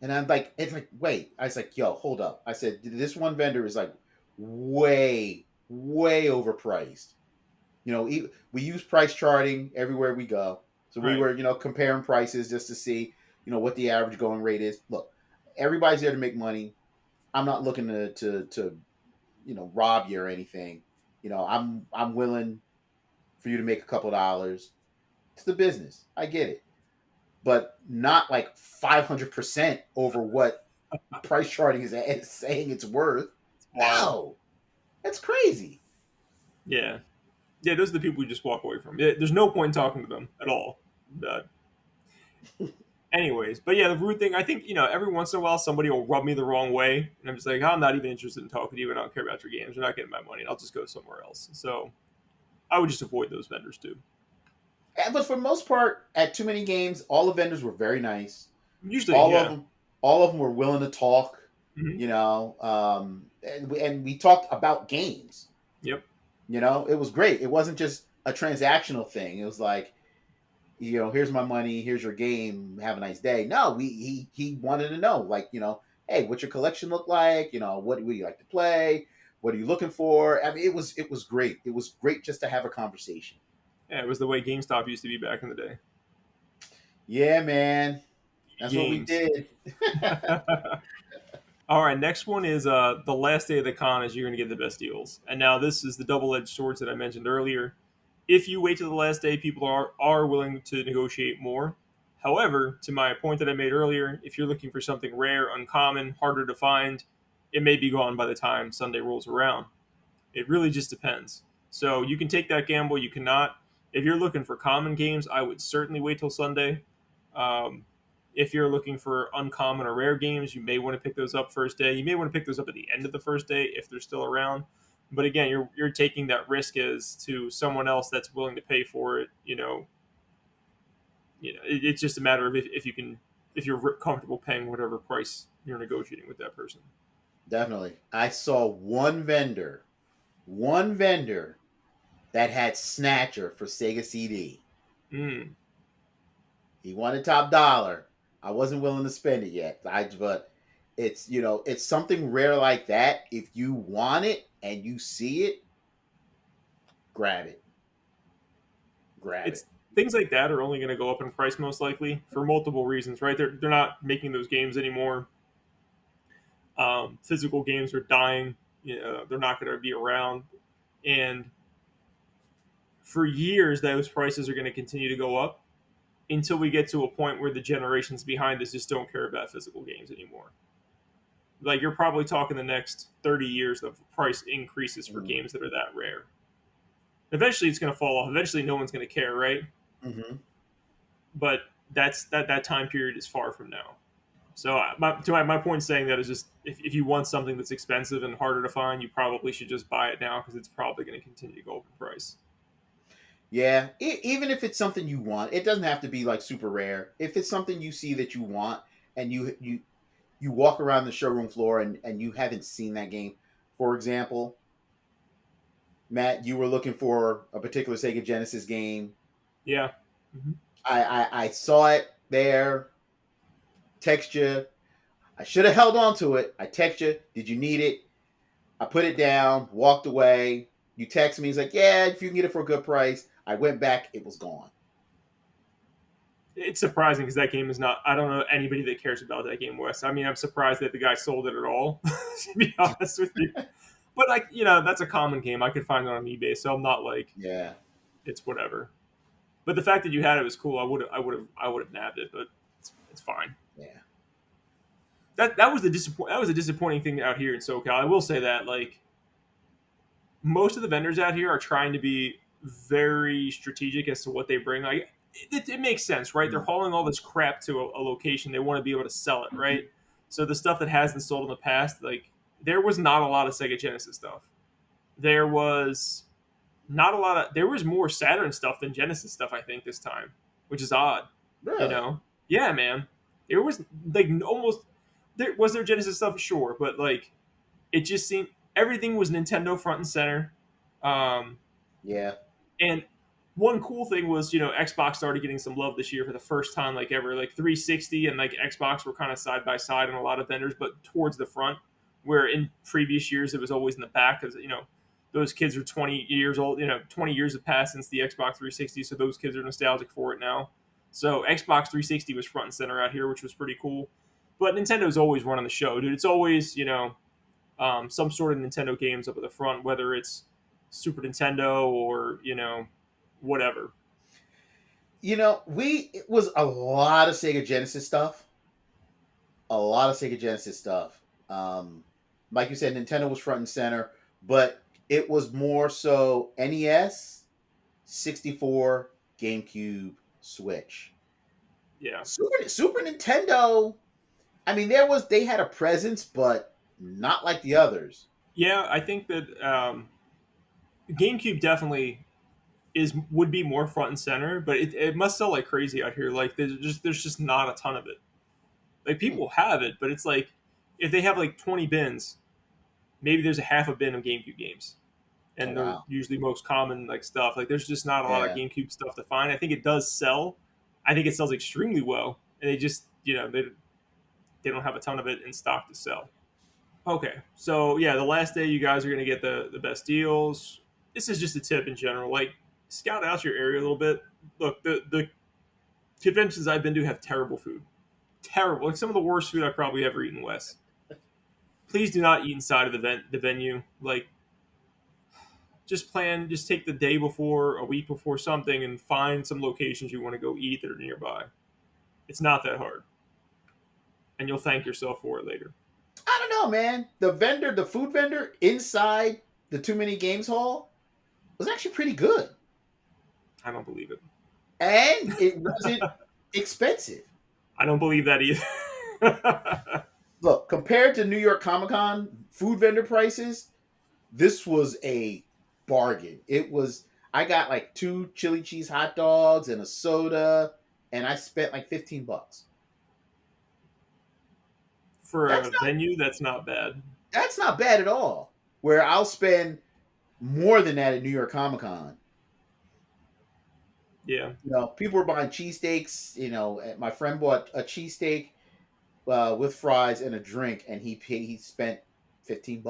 And I'm like, it's like, wait. I was like, yo, hold up. I said, this one vendor is like way, way overpriced. We use price charting everywhere we go. So we Right. were, comparing prices just to see, what the average going rate is. Look, everybody's there to make money. I'm not looking to rob you or anything. I'm willing for you to make a couple dollars. It's the business. I get it, but not like 500% over what price charting is saying it's worth. It's wild. No, that's crazy. Yeah. Yeah, those are the people we just walk away from. Yeah, there's no point in talking to them at all. Uh, Anyways, but yeah, the rude thing, I think, every once in a while somebody will rub me the wrong way, and I'm just like, I'm not even interested in talking to you, and I don't care about your games. You're not getting my money, and I'll just go somewhere else. So I would just avoid those vendors too. But for the most part, at too many games, all the vendors were very nice. Usually, All of yeah. them, all of them were willing to talk. Hmm. And we talked about games. Yep. It was great. It wasn't just a transactional thing. It was like, here's my money, here's your game, have a nice day. No, he wanted to know, like, hey, what's your collection look like? What would you like to play? What are you looking for? I mean, it was great. It was great just to have a conversation. Yeah, it was the way GameStop used to be back in the day. Yeah, man. That's what we Games. did. All right, next one is the last day of the con is you're going to get the best deals. And now this is the double-edged swords that I mentioned earlier. If you wait to the last day, people are willing to negotiate more. However, to my point that I made earlier, if you're looking for something rare, uncommon, harder to find, it may be gone by the time Sunday rolls around. It really just depends. So you can take that gamble. You cannot. If you're looking for common games, I would certainly wait till Sunday. Um, if you're looking for uncommon or rare games, you may want to pick those up first day. You may want to pick those up at the end of the first day if they're still around. But again, you're taking that risk as to someone else that's willing to pay for it. It's just a matter of if you can, if you're comfortable paying whatever price you're negotiating with that person. Definitely. I saw one vendor that had Snatcher for Sega CD. Mm. He wanted top dollar. I wasn't willing to spend it yet. But it's something rare like that. If you want it and you see it, grab it. Grab It's it. things like that are only going to go up in price most likely for multiple reasons, right? They're not making those games anymore. Physical games are dying. They're not going to be around, and for years those prices are going to continue to go up until we get to a point where the generations behind us just don't care about physical games anymore. Like you're probably talking the next 30 years of price increases for Mm-hmm. games that are that rare. Eventually, it's going to fall off. Eventually, no one's going to care, right? Mm-hmm. But that time period is far from now. So my point saying that is just if you want something that's expensive and harder to find, you probably should just buy it now because it's probably going to continue to go up in price. Yeah, even if it's something you want, it doesn't have to be like super rare. If it's something you see that you want, and you walk around the showroom floor and you haven't seen that game, for example, Matt, you were looking for a particular Sega Genesis game. Yeah. Hmm. I saw it there. Text you. I should have held on to it. I text you. Did you need it? I put it down. Walked away. You text me. He's like, yeah, if you can get it for a good price. I went back. It was gone. It's surprising because that game is not. I don't know anybody that cares about that game, Wes. I mean, I'm surprised that the guy sold it at all. To be honest with you, but like that's a common game. I could find it on eBay, so I'm not like Yeah. it's whatever. But the fact that you had it was cool. I would have nabbed it, but it's fine. Yeah. That was a disappointing thing out here in SoCal. I will say that like most of the vendors out here are trying to be very strategic as to what they bring. Like it makes sense, right? They're hauling all this crap to a location. They want to be able to sell it, right? So the stuff that hasn't sold in the past, like there was not a lot of Sega Genesis stuff. There was not a lot of. There was more Saturn stuff than Genesis stuff, I think, this time, which is odd. You Really? know? Yeah, man. There was like almost There Genesis stuff, sure, but like it just seemed everything was Nintendo front and center. Um, Yeah. and one cool thing was, Xbox started getting some love this year for the first time like ever. Like 360 and like Xbox were kind of side by side in a lot of vendors, but towards the front. Where in previous years it was always in the back because those kids are 20 years old. 20 years have passed since the Xbox 360, so those kids are nostalgic for it now. So Xbox 360 was front and center out here, which was pretty cool. But Nintendo's always running the show, dude. It's always some sort of Nintendo games up at the front, whether it's Super Nintendo or whatever. We it was a lot of Sega Genesis stuff. A lot of Sega Genesis stuff. Like you said, Nintendo was front and center, but it was more so NES, 64, GameCube, Switch. Yeah, Super Nintendo. I mean, they had a presence, but not like the others. yeah. I think that GameCube definitely would be more front and center, but it must sell like crazy out here. Like there's just not a ton of it. Like Hmm. people have it, but it's like if they have like 20 bins, maybe there's a half a bin of GameCube games, Oh and they're wow. usually most common like stuff. Like there's just not a lot of Yeah. GameCube stuff to find. I think it does sell. I think it sells extremely well, and they just they don't have a ton of it in stock to sell. Okay, so yeah, the last day you guys are gonna get the best deals. This is just a tip in general. Like scout out your area a little bit. Look, the conventions I've been to have terrible food. Terrible, like some of the worst food I've probably ever eaten. Wes, please do not eat inside of the venue. Like just take the day before, a week before something, and find some locations you want to go eat that are nearby. It's not that hard, and you'll thank yourself for it later. I don't know, man. The food vendor inside the Too Many Games Hall was actually pretty good. I don't believe it. And it wasn't expensive. I don't believe that either. Look, compared to New York Comic Con food vendor prices, this was a bargain. I got like two chili cheese hot dogs and a soda, and I spent like $15. For That's a not venue, that's not bad. that's not bad at all. Where I'll spend more than that at New York Comic Con. Yeah, People were buying cheesesteaks. My friend bought a cheesesteak with fries and a drink, and he spent $15.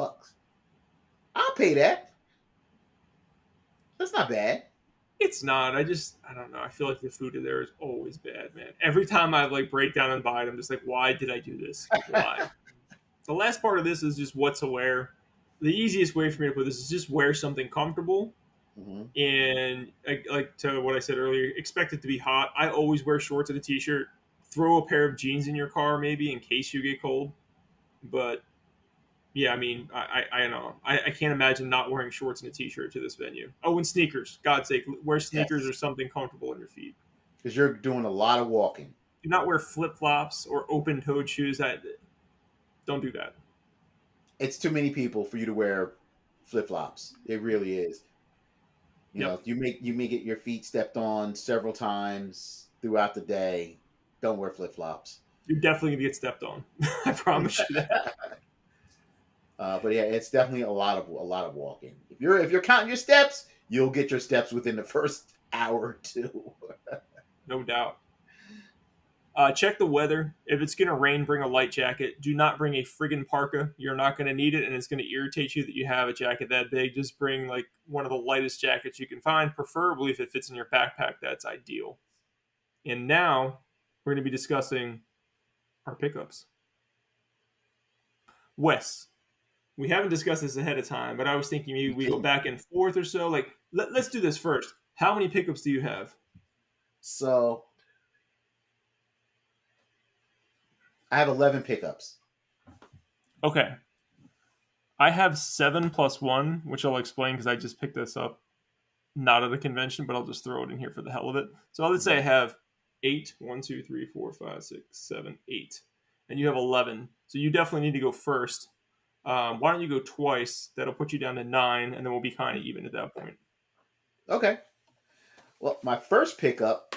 I'll pay that. That's not bad. it's not. I don't know. I feel like the food there is always bad, man. Every time I like break down and buy it, I'm just like, why did I do this? Why? The last part of this is just what to wear. The easiest way for me to put this is just wear something comfortable Hmm. and like to what I said earlier, expect it to be hot. I always wear shorts and a t-shirt. Throw a pair of jeans in your car maybe in case you get cold. But yeah, I mean, I don't know. I can't imagine not wearing shorts and a t-shirt to this venue. Oh, and sneakers. God's sake, wear sneakers Yes, or something comfortable on your feet. because you're doing a lot of walking. Do not wear flip flops or open-toed shoes. That don't do that. It's too many people for you to wear flip flops. It really is. Yep, You may get your feet stepped on several times throughout the day. Don't wear flip flops. you're definitely gonna get stepped on. I promise you that. But yeah, it's definitely a lot of walking. If you're counting your steps, you'll get your steps within the first hour or two. No doubt. Check the weather. If it's going to rain, bring a light jacket. Do not bring a friggin' parka. You're not going to need it, and it's going to irritate you that you have a jacket that big. Just bring like one of the lightest jackets you can find, preferably if it fits in your backpack. That's ideal. And now we're going to be discussing our pickups. Wes, we haven't discussed this ahead of time, but I was thinking maybe You we go didn't. back and forth or so. Like, let's do this first. How many pickups do you have? So I have 11 pickups. Okay. I have seven plus one, which I'll explain because I just picked this up not at a convention, but I'll just throw it in here for the hell of it. So let's say I Okay. have eight. 1, 2, 3, 4, 5, 6, 7, 8. And you have 11. So you definitely need to go first. Why don't you go twice? That'll put you down to nine, and then we'll be kind of even at that point. Okay. Well, my first pickup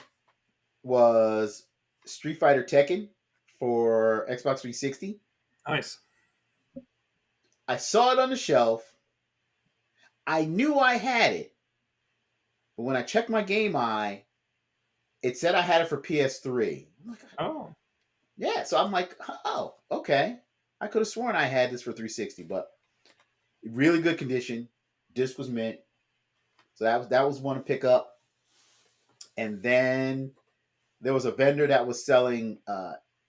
was Street Fighter Tekken for Xbox 360. Nice. I saw it on the shelf. I knew I had it, but when I checked my Game Eye, it said I had it for PS3. I'm like, Oh, yeah, so I'm like, oh, okay. I could have sworn I had this for 360, but really good condition. Disc was mint, so that was one to pick up. And then there was a vendor that was selling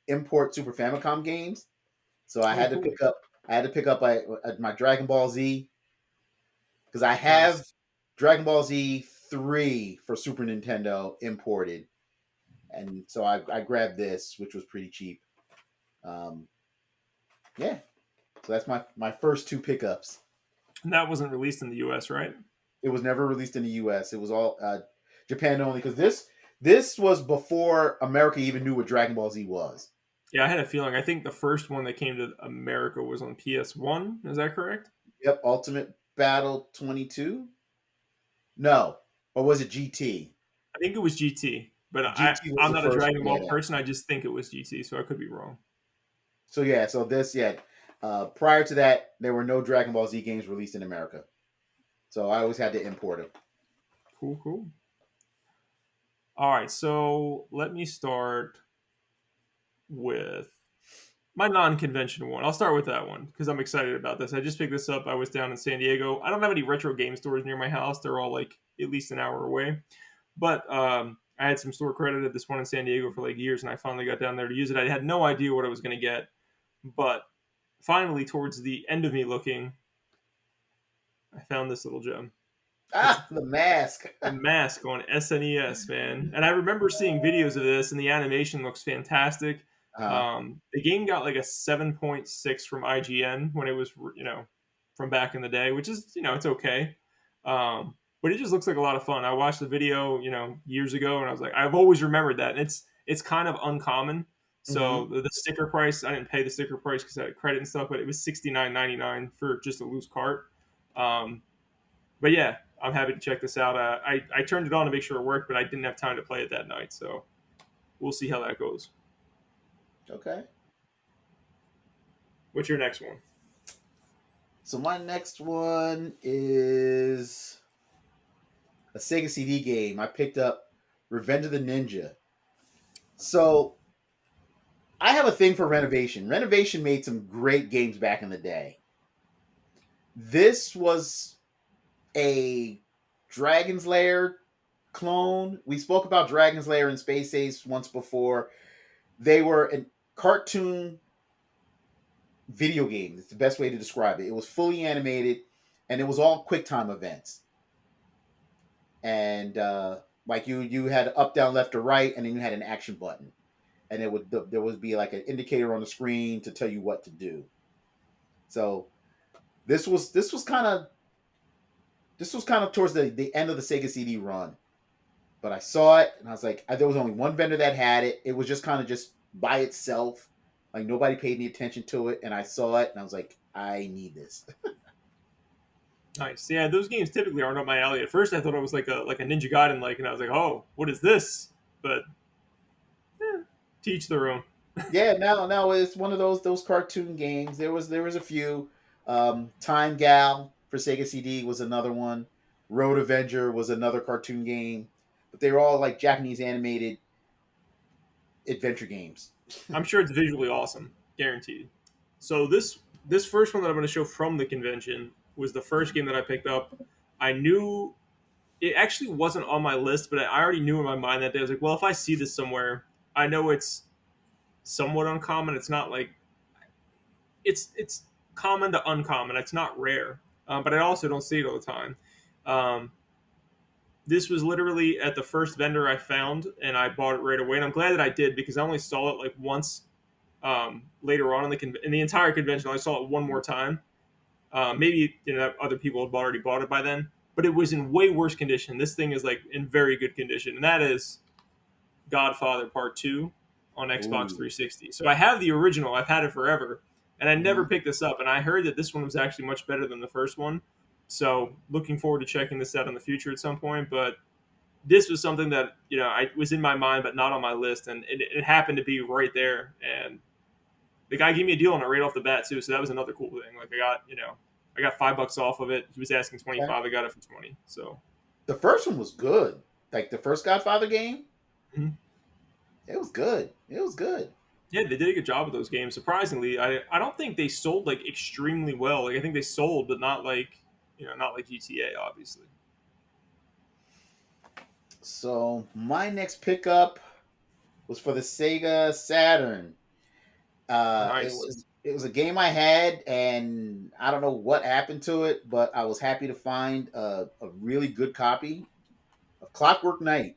import Super Famicom games, so I oh, had to cool. pick up. I had to pick up my Dragon Ball Z because I have Nice. Dragon Ball Z 3 for Super Nintendo imported, and so I grabbed this, which was pretty cheap. Um, yeah, so that's my first two pickups. And that wasn't released in the U.S., right? It was never released in the U.S. It was all Japan only because this was before America even knew what Dragon Ball Z was. Yeah, I had a feeling. I think the first one that came to America was on PS1. Is that correct? Yep, Ultimate Battle 22. No, or was it GT? I think it was GT, but GT was I'm the not a first Dragon one. Ball Yeah. person. I just think it was GT, so I could be wrong. So yeah, so this yeah. Prior to that, there were no Dragon Ball Z games released in America, so I always had to import them. Cool, cool. All right, so let me start with my non-conventional one. I'll start with that one because I'm excited about this. I just picked this up. I was down in San Diego. I don't have any retro game stores near my house. They're all like at least an hour away. But I had some store credit at this one in San Diego for like years, and I finally got down there to use it. I had no idea what I was going to get, but finally, towards the end of me looking, I found this little gem. It's Ah, the mask. the mask on SNES, man. And I remember seeing videos of this, and the animation looks fantastic. uh, The game got like a 7.6 from IGN when it was, from back in the day, which is, it's okay. But it just looks like a lot of fun. I watched the video, years ago, and I was like, I've always remembered that. And it's kind of uncommon. So mm-hmm. the sticker price, I didn't pay the sticker price because I had credit and stuff, but it was $69.99 for just a loose cart. Um, but yeah, I'm happy to check this out. I turned it on to make sure it worked, but I didn't have time to play it that night, so we'll see how that goes. Okay. What's your next one? So my next one is a Sega CD game. I picked up Revenge of the Ninja. So I have a thing for Renovation. Renovation made some great games back in the day. This was a Dragon's Lair clone. We spoke about Dragon's Lair and Space Ace once before. They were a cartoon video game. It's the best way to describe it. It was fully animated, and it was all QuickTime events. And like you had up, down, left, or right, and then you had an action button, and there would be like an indicator on the screen to tell you what to do. So this was kind of towards the end of the Sega CD run. But I saw it and I was like, there was only one vendor that had it. It was just kind of just by itself. Like nobody paid any attention to it. And I saw it and I was like, I need this. Nice. Yeah, those games typically aren't up my alley. At first, I thought it was like a Ninja Gaiden, and I was like, oh, what is this? But teach their own. Yeah, now it's one of those cartoon games. There was a few. Time Gal for Sega CD was another one. Road Avenger was another cartoon game. But they were all like Japanese animated adventure games. I'm sure it's visually awesome, guaranteed. So this first one that I'm going to show from the convention was the first game that I picked up. I knew it actually wasn't on my list, but I already knew in my mind that day. I was like, well, if I see this somewhere, I know it's somewhat uncommon. It's not like it's common to uncommon. It's not rare, but I also don't see it all the time. Um, this was literally at the first vendor I found, and I bought it right away. And I'm glad that I did because I only saw it like once later on in the entire convention. I saw it one more time. Maybe other people had already bought it by then, but it was in way worse condition. This thing is like in very good condition, and that is Godfather Part Two on Xbox Ooh. 360. So I have the original. I've had it forever, and I never Mm-hmm. picked this up. And I heard that this one was actually much better than the first one. So looking forward to checking this out in the future at some point. But this was something that I was in my mind, but not on my list, and it happened to be right there. And the guy gave me a deal on it right off the bat too. So that was another cool thing. Like I got $5 off of it. He was asking Okay. 25. I got it for 20. So The first one was good. Like the first Godfather game, mhm. it was good. It was good. Yeah, they did a good job with those games. Surprisingly, I don't think they sold like extremely well. Like I think they sold, but not like not like GTA, obviously. So my next pickup was for the Sega Saturn. It Nice. was a game I had, and I don't know what happened to it, but I was happy to find a really good copy of Clockwork Knight.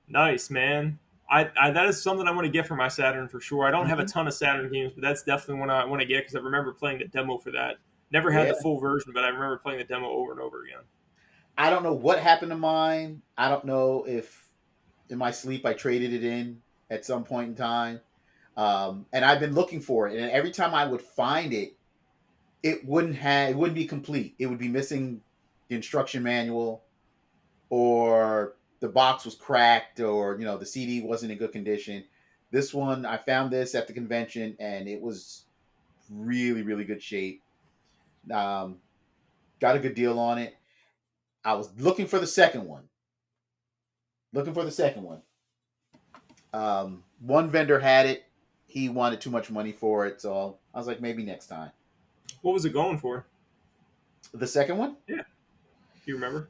Nice, man. I that is something I want to get for my Saturn for sure. I don't have a Hmm. ton of Saturn games, but that's definitely one I want to get because I remember playing the demo for that. Never had Yeah, the full version, but I remember playing the demo over and over again. I don't know what happened to mine. I don't know if in my sleep I traded it in at some point in time. And I've been looking for it, and every time I would find it, it wouldn't be complete. It would be missing the instruction manual, or the box was cracked, or the CD wasn't in good condition. This one, I found this at the convention, and it was really really good shape. Um, got a good deal on it. I was looking for the second one. Looking for the second one. One vendor had it. He wanted too much money for it, so I was like, maybe next time. What was it going for? The second one, Yeah, do you remember?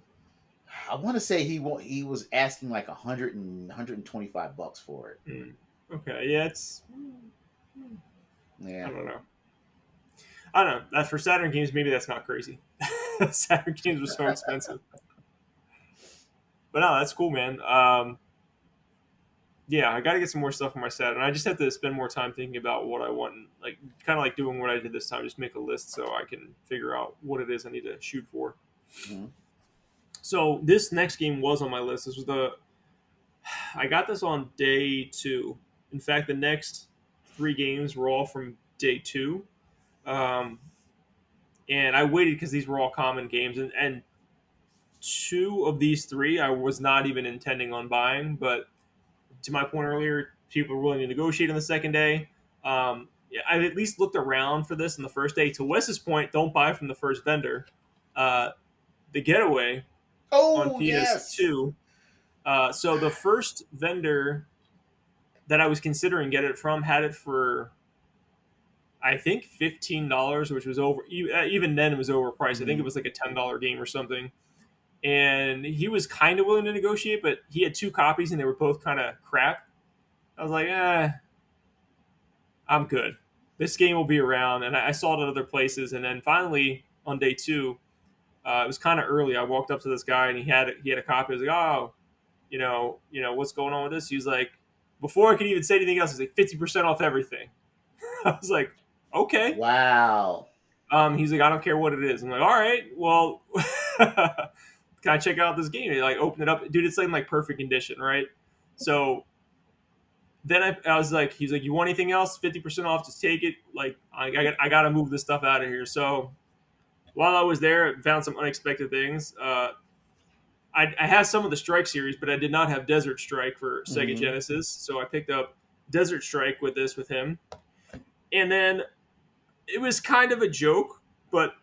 I want to say he was asking like 125 bucks for it. Mm. Okay, yeah, it's I Yeah. don't know. I don't know. That for Saturn games, maybe that's not crazy. Saturn games were so expensive, but no, that's cool, man. Yeah, I got to get some more stuff on my Saturn. I just have to spend more time thinking about what I want, and, like kind of like doing what I did this time. Just make a list so I can figure out what it is I need to shoot for. Mhm. So this next game was on my list. This was the I got this on day two. In fact, the next three games were all from day two. Um, and I waited because these were all common games, and two of these three I was not even intending on buying. But to my point earlier, people were willing to negotiate on the second day. Yeah, I at least looked around for this on the first day. To Wes's point, don't buy from the first vendor. Uh, the Getaway on Oh yes. PS2. So the first vendor that I was considering get it from had it for I think $15, which was over. Even then, it was overpriced. I think it Hmm. was like a $10 game or something. And he was kind of willing to negotiate, but he had two copies and they were both kind of crap. I was like, I'm good. This game will be around. And I saw it at other places. And then finally on day two, it was kind of early. I walked up to this guy and he had a copy. I was like, oh, what's going on with this? He was like, before I could even say anything else, he's like 50% off everything. I was like, okay. Wow. He's like, I don't care what it is. I'm like, all right, well, can I check out this game? He like open it up, dude. It's in like perfect condition, right? So then I was like, he's like, you want anything else? 50% off, just take it. Like, I got to move this stuff out of here. So while I was there, I found some unexpected things. I have some of the Strike series, but I did not have Desert Strike for Sega Hmm. Genesis. So I picked up Desert Strike with him, and then it was kind of a joke, but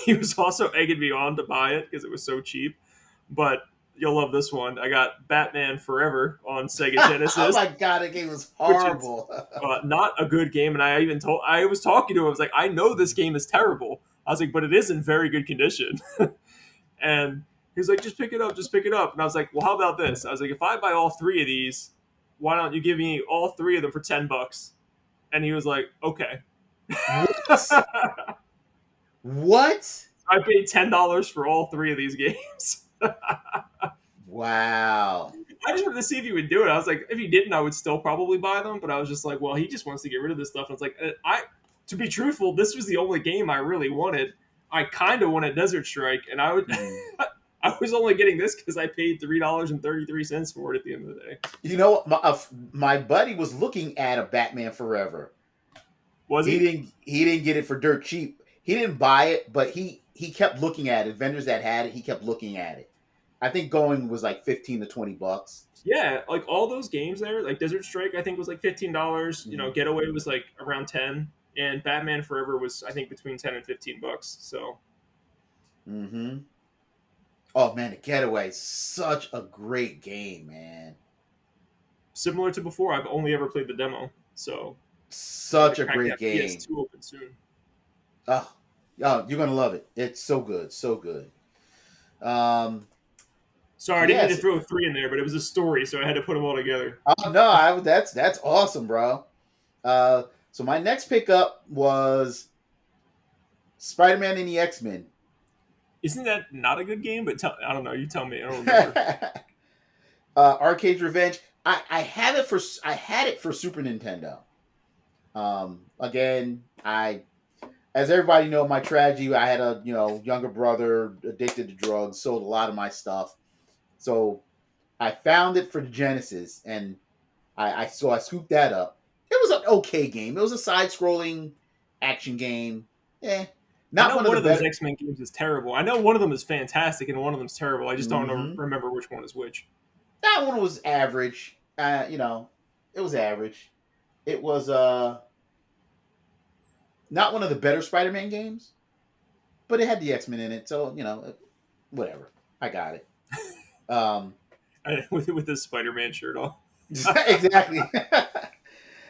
he was also egging me on to buy it because it was so cheap. But you'll love this one. I got Batman Forever on Sega Oh Genesis, my god, that game was which is horrible. not a good game. And I was talking to him. I was like, I know this game is terrible. I was like, but it is in very good condition. And he was like, just pick it up, just pick it up. And I was like, well, how about this? I was like, if I buy all three of these, why don't you give me all three of them for $10? And he was like, okay. What? What? I paid $10 for all three of these games. Wow. I just wanted to see if he would do it. I was like, if he didn't, I would still probably buy them. But I was just like, well, he just wants to get rid of this stuff. And it's like, to be truthful, this was the only game I really wanted. I kind of wanted Desert Strike, and I would, Mhm. I was only getting this because I paid $3.33 for it at the end of the day. You know, my buddy was looking at a Batman Forever. Was He he? didn't get it for dirt cheap. He didn't buy it, but he kept looking at it. Vendors that had it, he kept looking at it. I think going was like 15 to 20 bucks. Yeah, like all those games there, like Desert Strike, I think was like $15. Hmm. Getaway was like around 10. and Batman Forever was I think between 10 and 15 bucks. So Mm-hmm. Oh man, the Getaway, such a great game, man. similar to before, I've only ever played the demo. So I'm gonna Such a crack great that game. PS2 open soon. Oh, oh, you're gonna love it. It's so good, so good. Um, Sorry, I didn't mean to yes. throw three in there, but it was a story, so I had to put them all together. Oh no, that's awesome, bro. So my next pickup was Spider-Man and the X-Men. Isn't that not a good game? But I don't know. You tell me. I don't remember. Arcade's Revenge. I had it for Super Nintendo. Again, I as everybody know my tragedy. I had a younger brother addicted to drugs, sold a lot of my stuff. So I found it for the Genesis, and I scooped that up. It was an okay game. It was a side-scrolling action game. Eh, I not know one of one the of those better. X Men games is terrible. I know one of them is fantastic and one of them's terrible. I just don't know, Mm-hmm. remember which one is which. That one was average. It was average. It was not one of the better Spider-Man games, but it had the X-Men in it, so whatever. I got it. Um, With his Spider Man shirt on. exactly.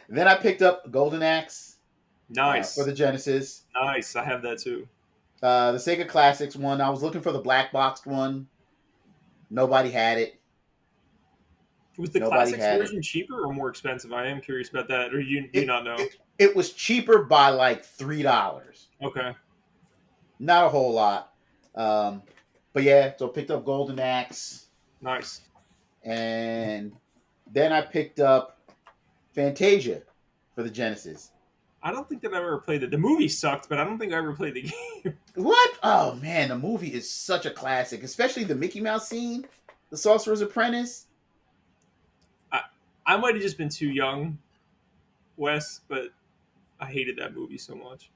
Then I picked up Golden Axe for Nice, the Genesis. nice. I have that too. The Sega Classics one. I was looking for the black boxed one. Nobody had it. Was the Nobody classics had it. version cheaper or more expensive? I am curious about that. Or do you It not know? it, it was cheaper by like $3. Okay, Not a whole lot. Um, but yeah, so I picked up Golden Axe, nice. and then I picked up Fantasia for the Genesis. I don't think that I ever played it. The movie sucked, but I don't think I ever played the game. What? Oh man, the movie is such a classic, especially the Mickey Mouse scene, the Sorcerer's Apprentice. I, I might have just been too young, Wes, but I hated that movie so much.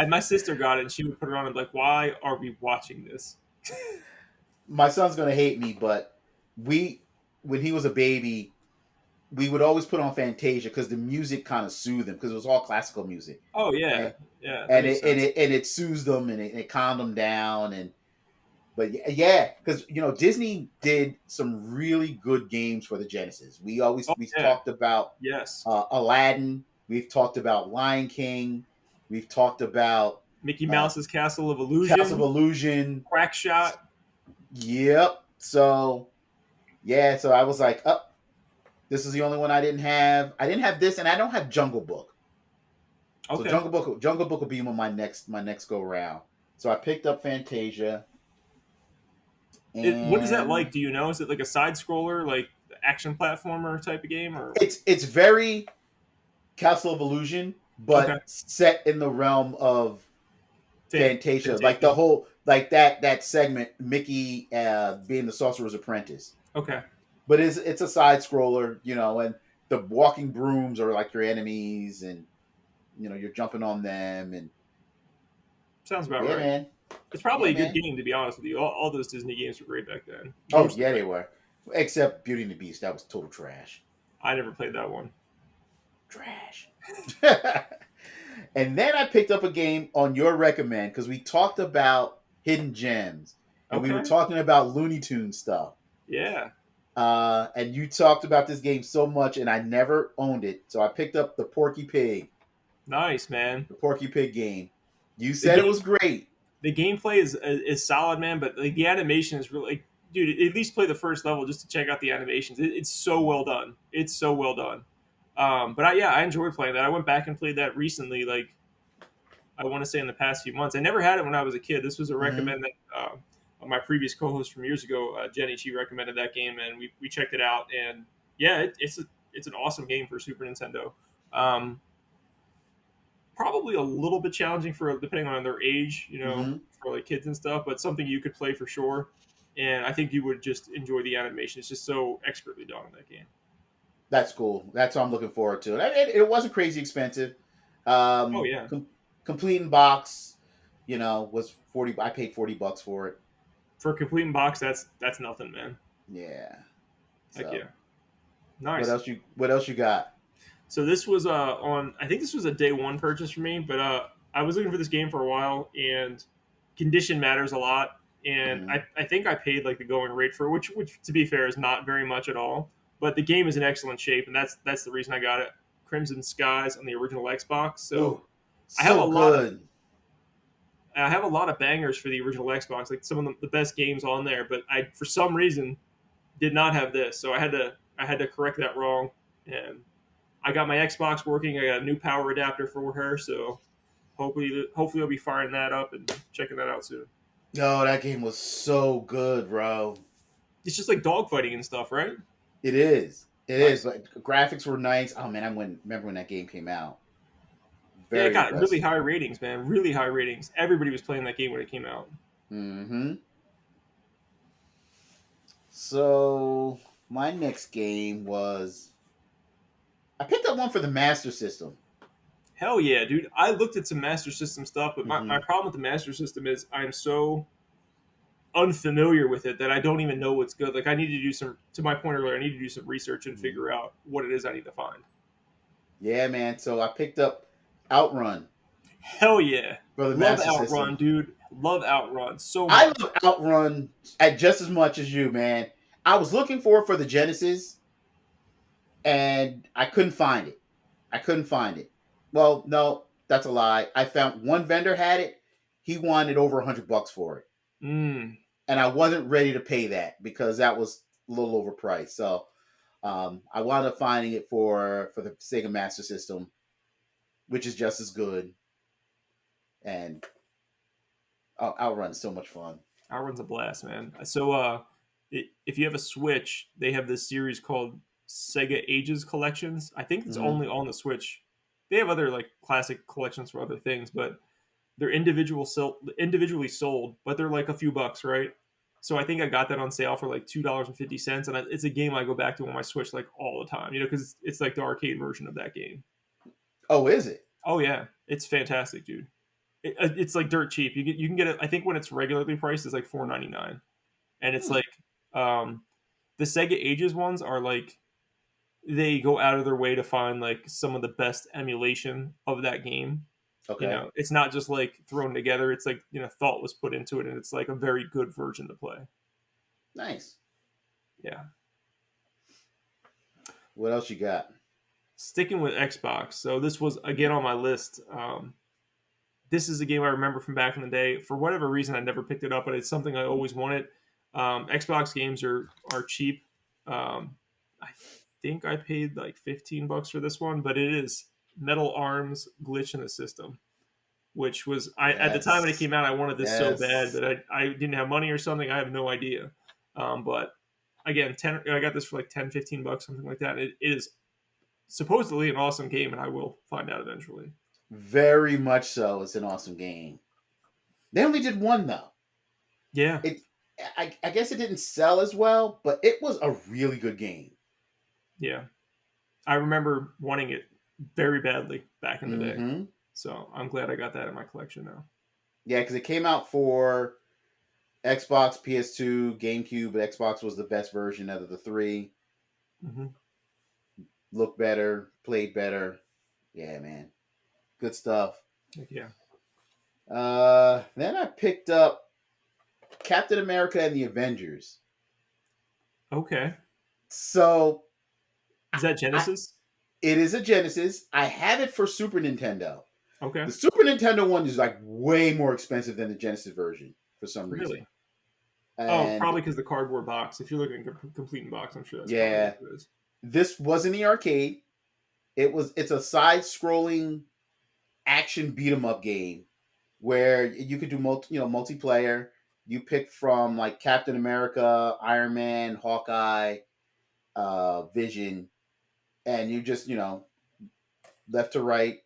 My sister got it, and she would put it on and be like, "Why are we watching this?" My son's gonna hate me, but we, when he was a baby, we would always put on Fantasia because the music kind of soothed him because it was all classical music, Oh and, yeah, yeah, that and makes it and sense. it and it soothed them and it calmed them down. And but yeah, because Disney did some really good games for the Genesis. Oh We've yeah, talked about yes. Aladdin. We've talked about Lion King. We've talked about Mickey uh, Mouse's Castle of Castle of Illusion, Illusion. Quack Shot. Yep. So yeah, so I was like, oh, this is the only one I didn't have. I didn't have this, and I don't have Jungle Book. So Okay. Jungle Book will be on my next go round. So I picked up Fantasia, What is that like? and Do you know? Is it like a side scroller, like action platformer type of game, or it's very Castle of Illusion, okay? but set in the realm of Fantasia, like the Fantasia. whole like that segment, Mickey being the Sorcerer's Apprentice. Okay, But it's a side scroller, and the walking brooms are like your enemies, and you're jumping on them, and sounds about yeah, right. man, It's yeah, probably a good man. game to be honest with you. All those Disney games were great back then. Oh Most of yeah, them, they were, except Beauty and the Beast. That was total trash, I never played that one. trash. And then I picked up a game on your recommend because we talked about hidden gems, and we were Okay, talking about Looney Tunes stuff. yeah, And you talked about this game so much, and I never owned it, so I picked up nice man. the Porky Pig game. You The said it game, was great. the gameplay is solid, man. But like the animation is really, like, dude. At least play the first level just to check out the animations. It's so well done. It's so well done. But yeah, I enjoyed playing that. I went back and played that recently. Like I want to say in the past few months. I never had it when I was a kid. This was a Mm-hmm. recommend that my previous co-host from years ago, Jenny. She recommended that game, and we checked it out. And yeah, it's an awesome game for Super Nintendo. Um, Probably a little bit challenging for depending on their age, Mm-hmm. for like kids and stuff, but something you could play for sure. And I think you would just enjoy the animation. It's just so expertly done in that game. That's cool. That's what I'm looking forward to. And it wasn't crazy expensive. Oh yeah, Complete in box, was 40. I paid $40 for it. for a complete box, that's nothing, man. Yeah. Heck So yeah, nice. what else you got? So this was on. I think this was a day one purchase for me, but I was looking for this game for a while, and condition matters a lot. And Hmm. I think I paid like the going rate for it, which to be fair is not very much at all. But the game is in excellent shape, and that's the reason I got it. Crimson Skies on the original Xbox. So Ooh, I have a so lot of good. I have a lot of bangers for the original Xbox, like some of the best games on there. But I, for some reason, did not have this, so I had to correct that wrong. And I got my Xbox working. I got a new power adapter for her, so hopefully I'll be firing that up and checking that out soon. No, that game was so good, bro. It's just like dogfighting and stuff, right? It is. It is. Nice. But graphics were nice. Oh man, remember when that game came out. Yeah, it Very got really impressive. high ratings, man. Really high ratings. Everybody was playing that game when it came out. Hmm. So my next game was I picked up one for the Master System. Hell yeah, dude. I looked at some Master System stuff, but my Hmm. problem with the Master System is I'm so unfamiliar with it that I don't even know what's good. Like I need to do some to my point earlier, I need to do some research and Hmm. figure out what it is I need to find. Yeah, man. So I picked up Outrun Hell yeah. for the Love Master Outrun, System. dude. Love Outrun so I much. love Outrun at just as much as you, man. I was looking for it for the Genesis, and I couldn't find it. I couldn't find it. Well, no, that's a lie. I found one vendor had it. He wanted over $100 for it, Mm. and I wasn't ready to pay that because that was a little overpriced. So I wound up finding it for the Sega Master System, which is just as good. And Outrun is so much fun. Outrun's a blast, man. So if you have a Switch, they have this series called Sega Ages Collections. I think it's Hmm. only on the Switch. They have other like classic collections for other things, but they're individually sold, but they're like a few bucks, right? So I think I got that on sale for like $2.50, and it's a game I go back to on my Switch like all the time, because it's like the arcade version of that game. Oh, is it? Oh yeah, it's fantastic, dude. It's like dirt cheap. You can get it. I think when it's regularly priced, it's like $4.99, and it's Hmm. like the Sega Ages ones are like they go out of their way to find like some of the best emulation of that game. Okay. It's not just like thrown together. It's like thought was put into it, and it's like a very good version to play. Nice. Yeah. What else you got? Sticking with Xbox, so this was again on my list. This is a game I remember from back in the day. For whatever reason, I never picked it up, but it's something I always wanted. Xbox games are cheap. I think I paid like $15 for this one, but it is Metal Arms Glitch in the System, which was I at the time when it Yes. came out, I wanted this so bad, Yes. but I didn't have money or something. I have no idea. But again, I got this for like 10, $15, something like that. It is supposedly an awesome game, and I will find out eventually. Very much so. It's an awesome game. They only did one though. Yeah, It, I guess it didn't sell as well, but it was a really good game. yeah. I remember wanting it very badly back in the day. Hmm. So I'm glad I got that in my collection now. Yeah, because it came out for Xbox, PS2, GameCube, but Xbox was the best version out of the three. Hmm. Looked better, played better. Yeah, man, good stuff. Yeah. Then I picked up Captain America and the Avengers. Okay. So Is that I, Genesis? it is a Genesis. I have it for Super Nintendo. Okay. The Super Nintendo one is like way more expensive than the Genesis version for some reason. Really? Oh, And probably because the cardboard box. If you're looking at complete in box, I'm sure that's probably what yeah, it is. this was in the arcade. It's a side-scrolling action beat 'em up game where you could do multiplayer. You pick from like Captain America, Iron Man, Hawkeye, Vision, and you just left to right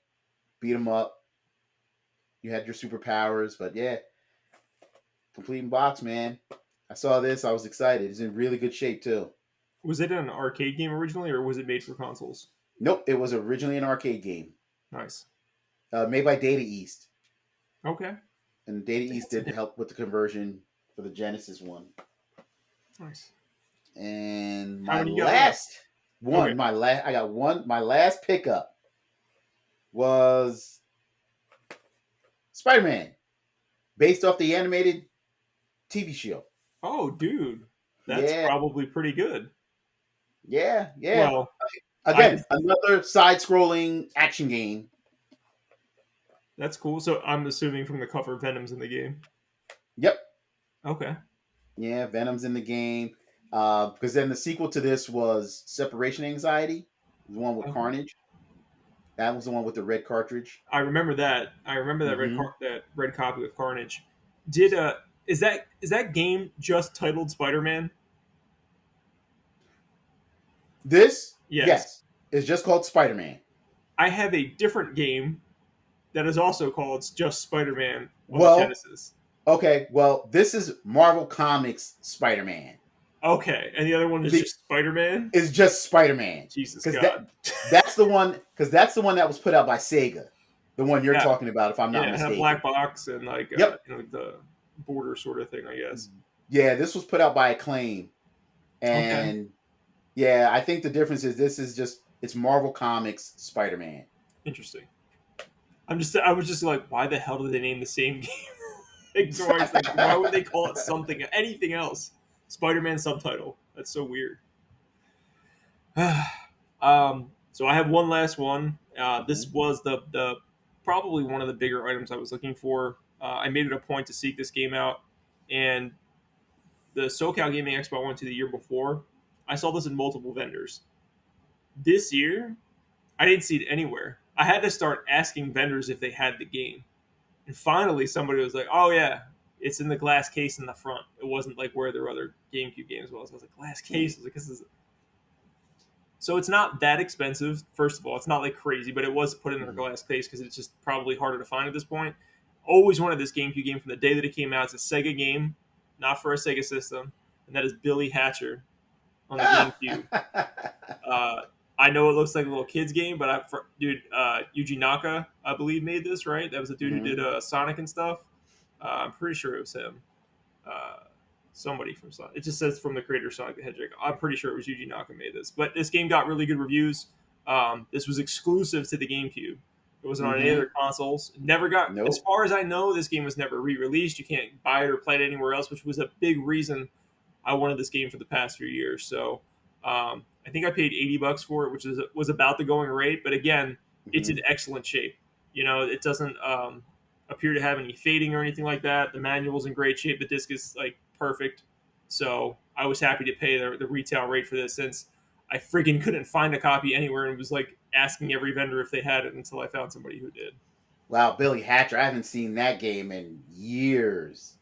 beat 'em up. You had your superpowers, but yeah, complete in box, man. I saw this, I was excited. It's in really good shape too. Was it an arcade game originally, or was it made for consoles? Nope, it was originally an arcade game Nice. made by Data East, Okay. and Data East That's a did hit. help with the conversion for the Genesis one. Nice. And How my many you got left? last Okay. I got one. My last pickup was Spider Man, based off the animated TV show. Oh, dude, that's Yeah, probably pretty good. yeah, yeah. Well, I Again, just another side-scrolling action game. that's cool. So I'm assuming from the cover, Venom's in the game. Yep. Okay. Yeah, Venom's in the game. Because then the sequel to this was Separation Anxiety, the one with Okay. Carnage. That was the one with the red cartridge. I remember that. I remember that Hmm. that red copy with Carnage. Did is that game just titled Spider Man? This, Yes. yes, is just called Spider Man. I have a different game that is also called just Spider Man on the Well, Genesis. okay, well, this is Marvel Comics Spider Man. Okay, and the other one is The just Spider Man. is just Spider Man Jesus because God. that's the one that was put out by Sega, the one you're Yeah, talking about, if I'm not yeah, it had a black mistaken. box and like Yep. the border sort of thing, I guess. Yeah, this was put out by Acclaim, Okay, and yeah, I think the difference is this is just it's Marvel Comics Spider Man. interesting. I was just like, why the hell did they name the same game? Like, so I was like, why would they call it something anything else? Spider Man subtitle. That's so weird. So I have one last one. This Mhm. was the probably one of the bigger items I was looking for. I made it a point to seek this game out, and the SoCal Gaming Expo I went to the year before, I saw this in multiple vendors. This year, I didn't see it anywhere. I had to start asking vendors if they had the game, and finally somebody was like, "Oh yeah, it's in the glass case in the front." It wasn't like where their other GameCube games was. I was like, "Glass case?" I was like, "This is." So it's not that expensive. First of all, it's not like crazy, but it was put in a Mhm. glass case because it's just probably harder to find at this point. Always wanted this GameCube game from the day that it came out. It's a Sega game, not for a Sega system, and that is Billy Hatcher on the GameCube. Uh, I know it looks like a little kid's game, but dude, Yuji Naka, I believe, made this, right? That was the dude who did Mhm. Sonic and stuff. I'm pretty sure it was him. Uh, Somebody from Sonic. It just says from the creator of Sonic the Hedgehog. I'm pretty sure it was Yuji Naka made this. But this game got really good reviews. This was exclusive to the GameCube. It wasn't on any Mhm. other consoles. Never got, as Nope. far as I know, this game was never re-released. You can't buy it or play it anywhere else, which was a big reason I wanted this game for the past few years. So I think I paid $80 for it, which was about the going rate. But again, it's in Mhm. excellent shape. You know, it doesn't appear to have any fading or anything like that. The manual's in great shape. The disc is like perfect. So I was happy to pay the retail rate for this since I freaking couldn't find a copy anywhere and was like asking every vendor if they had it until I found somebody who did. Wow, Billy Hatcher. I haven't seen that game in years.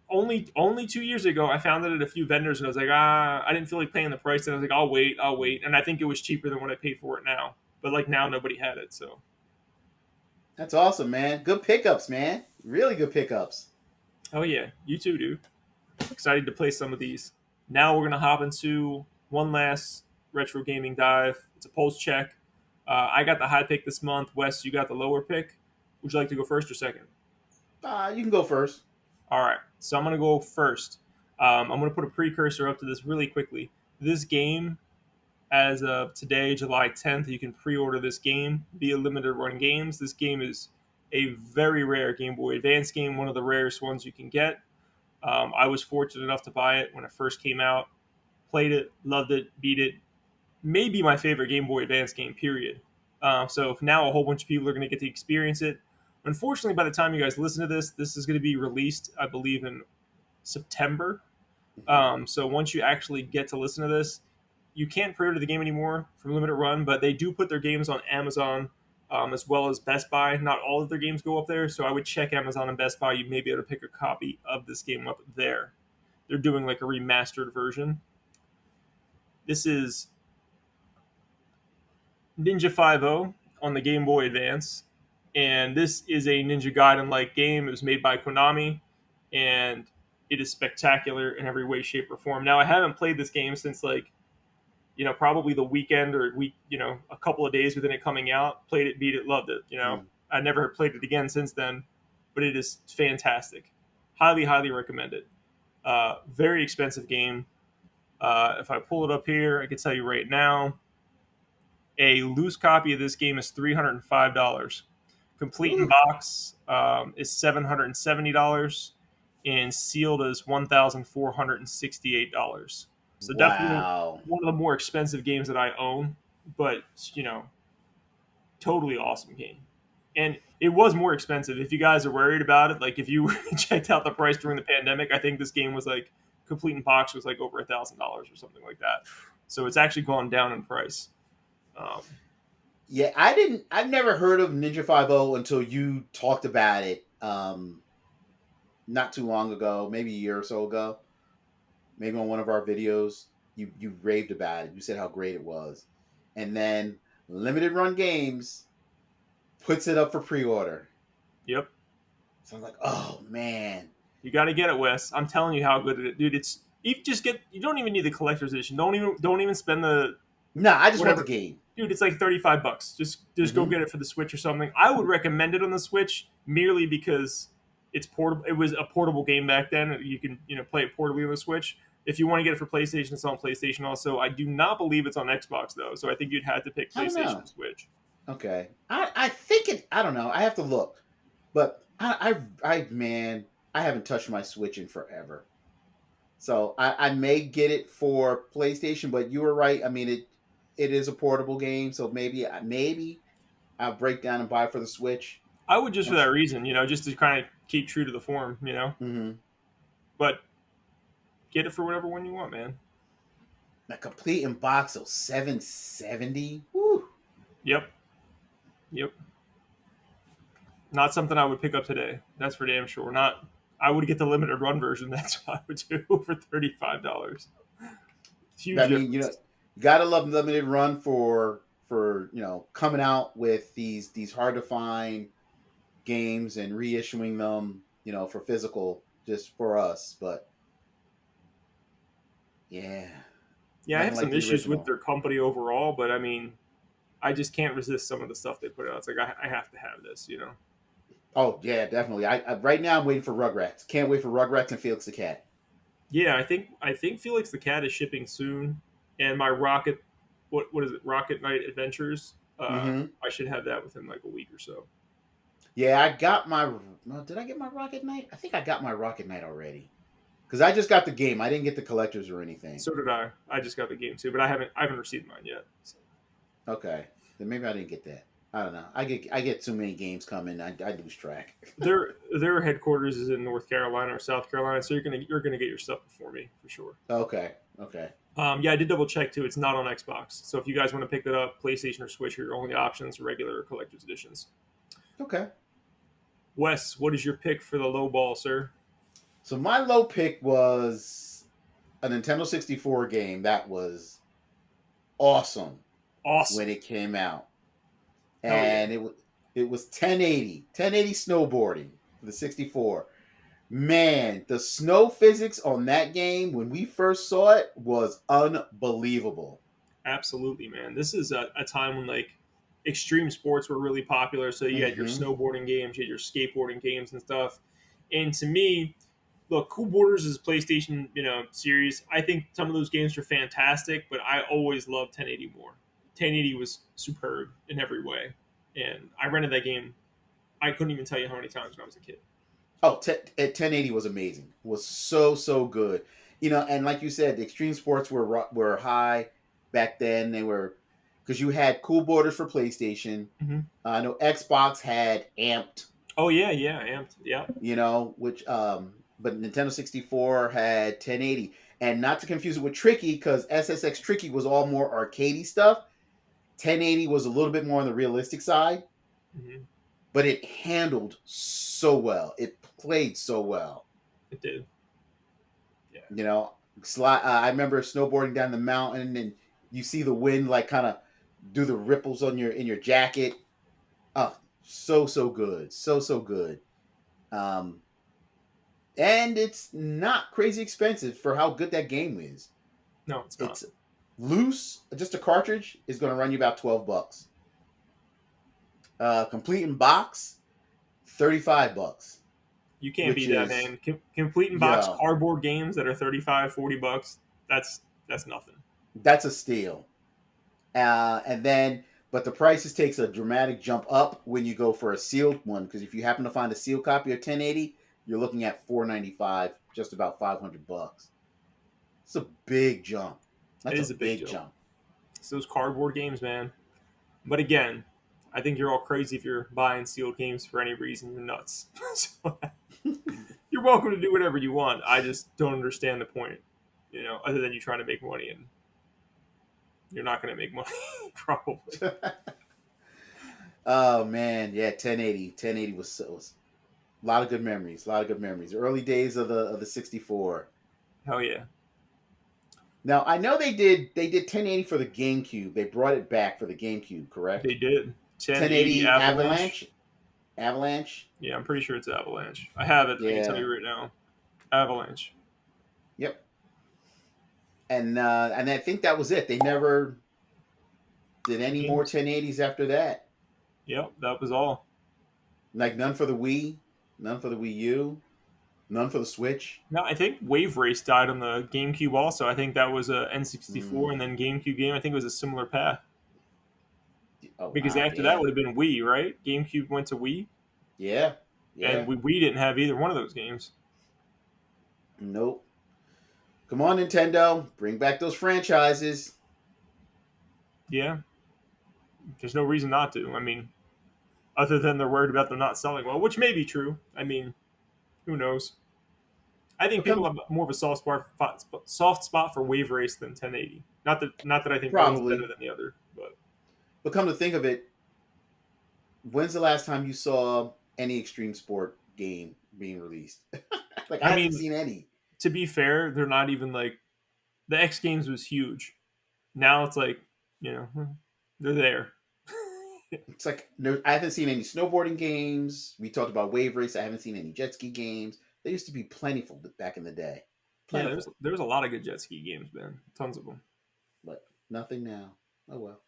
Only 2 years ago I found it at a few vendors and I was like, I didn't feel like paying the price and I was like, I'll wait. And I think it was cheaper than what I paid for it now. But like now nobody had it, so That's awesome, man. Good pickups, man. Really good pickups. oh yeah, you too, dude. Excited to play some of these. Now we're gonna hop into one last retro gaming dive. It's a pulse check. I got the high pick this month. Wes, you got the lower pick. Would you like to go first or second? You can go first. All right, so I'm gonna go first. I'm gonna put a precursor up to this really quickly. This game, as of today, July 10th, you can pre-order this game via limited run games. This game is a very rare Game Boy Advance game, one of the rarest ones you can get. I was fortunate enough to buy it when it first came out. Played it, loved it, beat it. Maybe my favorite Game Boy Advance game, period. So now a whole bunch of people are going to get to experience it. Unfortunately, by the time you guys listen to this, this is going to be released, I believe, in September. Mhm. So once you actually get to listen to this, you can't pre-order the game anymore from limited run, but they do put their games on Amazon as well as Best Buy. Not all of their games go up there, so I would check Amazon and Best Buy. You may be able to pick a copy of this game up there. They're doing like a remastered version. This is Ninja 5 on the Game Boy Advance, and this is a Ninja Gaiden like game. It was made by Konami, and it is spectacular in every way, shape, or form. Now, I haven't played this game since like probably the weekend or week, a couple of days within it coming out. Played it, beat it, loved it. Mm. I never played it again since then, but it is fantastic. Highly, highly recommend it. Very expensive game. If I pull it up here, I can tell you right now, a loose copy of this game is $305. Complete in Woo. box is $770, and sealed is $1,468. So definitely Wow. one of the more expensive games that I own, but totally awesome game. And it was more expensive. If you guys are worried about it, like if you checked out the price during the pandemic, I think this game was like complete in box was like over $1,000 or something like that. So it's actually gone down in price. Um, Yeah, I didn't. I've never heard of Ninja 50 until you talked about it. Not too long ago, maybe a year or so ago, maybe on one of our videos. You raved about it. You said how great it was, and then Limited Run Games puts it up for pre-order. yep, So I'm like, oh man. you got to get it, Wes. I'm telling you how good it is, dude. It's you just get. You don't even need the collector's edition. Don't even spend the Nah, I just want the whatever, game. dude. It's like $35. Just go Mm-hmm. get it for the Switch or something. I would recommend it on the Switch merely because it's portable. It was a portable game back then. You can play it portably on the Switch. If you want to get it for PlayStation, it's on PlayStation also. I do not believe it's on Xbox though, so I think you'd have to pick I don't PlayStation or know. Switch. Okay, I think it. I don't know. I have to look, but man, I haven't touched my Switch in forever. So I may get it for PlayStation, but you were right. I mean it is a portable game, so maybe I'll break down and buy it for the Switch. I would just for Once, that reason, just to kind of keep true to the form. mm-hmm. But get it for whatever one you want, man. A complete in box of 770. Woo. Yep, yep. Not something I would pick up today. That's for damn sure. Not. I would get the limited run version. That's what I would do for $35. Huge I mean, difference. you gotta love limited run for coming out with these hard to find games and reissuing them, for physical just for us. But yeah, Yeah, I nothing have like some the issues with original. their company overall, but I mean, I just can't resist some of the stuff they put out. It's like I have to have this. Oh yeah, definitely. I right now I'm waiting for Rugrats. Can't wait for Rugrats and Felix the Cat. Yeah, I think Felix the Cat is shipping soon, and my Rocket, what is it? Rocket Knight Adventures. Mm-hmm. I should have that within like a week or so. Yeah, I got my. Well, did I get my Rocket Knight? I think I got my Rocket Knight already because I just got the game. I didn't get the collectors or anything. So did I. I just got the game too, but I haven't received mine yet. So. Okay, then maybe I didn't get that. I don't know. I get too many games coming. I lose track. Their headquarters is in North Carolina or South Carolina, so you're gonna get your stuff before me for sure. Okay. Okay. Yeah, I did double check too. It's not on Xbox, so if you guys want to pick that up, PlayStation or Switch are your only options, regular or collector's editions. Okay. Wes, what is your pick for the low ball, sir? So my low pick was a Nintendo 64 game that was awesome when Awesome, it came out, hell yeah, and it was 1080 snowboarding for the 64. Man, the snow physics on that game when we first saw it was unbelievable. absolutely, man. This is a time when like extreme sports were really popular. So you had your Mm-hmm. snowboarding games, you had your skateboarding games and stuff. And to me, look, Cool Borders is PlayStation, series. I think some of those games are fantastic, but I always loved 1080 more. 1080 was superb in every way, and I rented that game. I couldn't even tell you how many times when I was a kid. Oh, 1080 was amazing. Was so good. And like you said, the extreme sports were high back then. They were because you had cool borders for PlayStation. Hmm. I know Xbox had Amped, Oh yeah, yeah, amped, yeah. which but Nintendo 64 had 1080. And not to confuse it with Tricky, because SSX Tricky was all more arcadey stuff. 1080 was a little bit more on the realistic side, Hmm. but it handled so well. It played so well. It did, yeah. I remember snowboarding down the mountain, and you see the wind like kind of do the ripples on your in your jacket. Oh, so good, so good. Um, and it's not crazy expensive for how good that game is. No, it's not. It's loose. Just a cartridge is going to run you about $12. Complete in box, $35, You can't which beat that, is man. Complete in box yeah, cardboard games that are 35, $40. That's That's nothing. That's a steal. And then, but the prices takes a dramatic jump up when you go for a sealed one, because if you happen to find a sealed copy of 1080, you're looking at 495, just about $500. It's a big jump. It That's a is a big big jump. jump. It's those cardboard games, man. But again, I think you're all crazy if you're buying sealed games for any reason. You're nuts. So, you're welcome to do whatever you want. I just don't understand the point, other than you trying to make money, and you're not going to make money, probably. Oh man, yeah, 1080. 1080 was a lot of good memories. A lot of good memories. Early days of the 64. Hell yeah. Now I know they did 1080 for the GameCube. They brought it back for the GameCube, correct? They did. 1080 1080 Avalanche. Avalanche. Avalanche. Yeah, I'm pretty sure it's Avalanche. I have it. I can tell Yeah. you right now. Avalanche. Yep. And I think that was it. They never did any more Games. 1080s after that. Yep, that was all. Like none for the Wii, none for the Wii U, none for the Switch. No, I think Wave Race died on the GameCube also. I think that was a N64 and Mm. then GameCube game. I think it was a similar path. Oh Because wow, after that yeah, would have been Wii, right? GameCube went to Wii, yeah, and yeah. we didn't have either one of those games. Nope. Come on, Nintendo, bring back those franchises. Yeah, there's no reason not to. I mean, other than they're worried about them not selling well, which may be true. I mean, who knows? I think people Become have more of a soft spot for Wave Race than 1080. Not that I think one's better probably, than the other, but but come to think of it, when's the last time you saw any extreme sport game being released? Like I I haven't mean, seen any. to be fair, they're not even like the X Games was huge. Now it's like they're there. It's like no, I haven't seen any snowboarding games. We talked about wave race. I haven't seen any jet ski games. There used to be plentiful back in the day, Yeah, there's plentiful, there's a lot of good jet ski games, man. Tons of them. but nothing now. Oh well.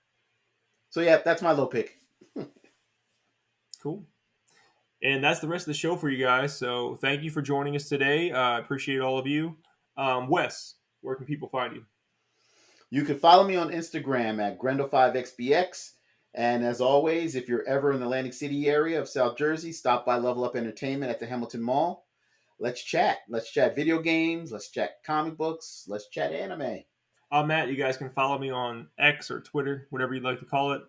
So yeah, that's my low pick. Cool. And that's the rest of the show for you guys. So thank you for joining us today. I appreciate all of you. Wes, where can people find you? You can follow me on Instagram at Grendel5XBX. And as always, if you're ever in the Atlantic City area of South Jersey, stop by Level Up Entertainment at the Hamilton Mall. Let's chat. Let's chat video games. Let's chat comic books. Let's chat anime. I'm Matt. You guys can follow me on X or Twitter, whatever you'd like to call it,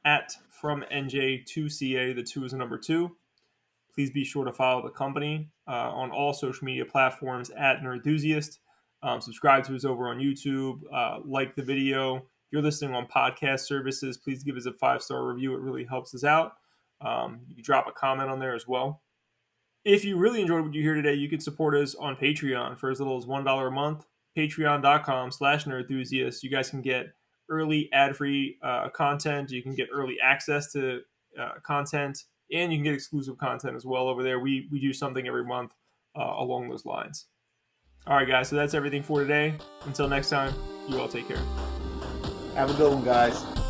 at from NJ2CA. The two is a number two. Please be sure to follow the company on all social media platforms at Nerdthusiast. Subscribe to us over on YouTube. Like the video. If you're listening on podcast services, please give us a 5-star review. It really helps us out. You can drop a comment on there as well. If you really enjoyed what you hear today, you can support us on Patreon for as little as $1 a month. Patreon.com/nerdthusiast. You guys can get early ad-free content. You can get early access to content, and you can get exclusive content as well over there. We do something every month along those lines. All right, guys. So that's everything for today. Until next time, you all take care. Have a good one, guys.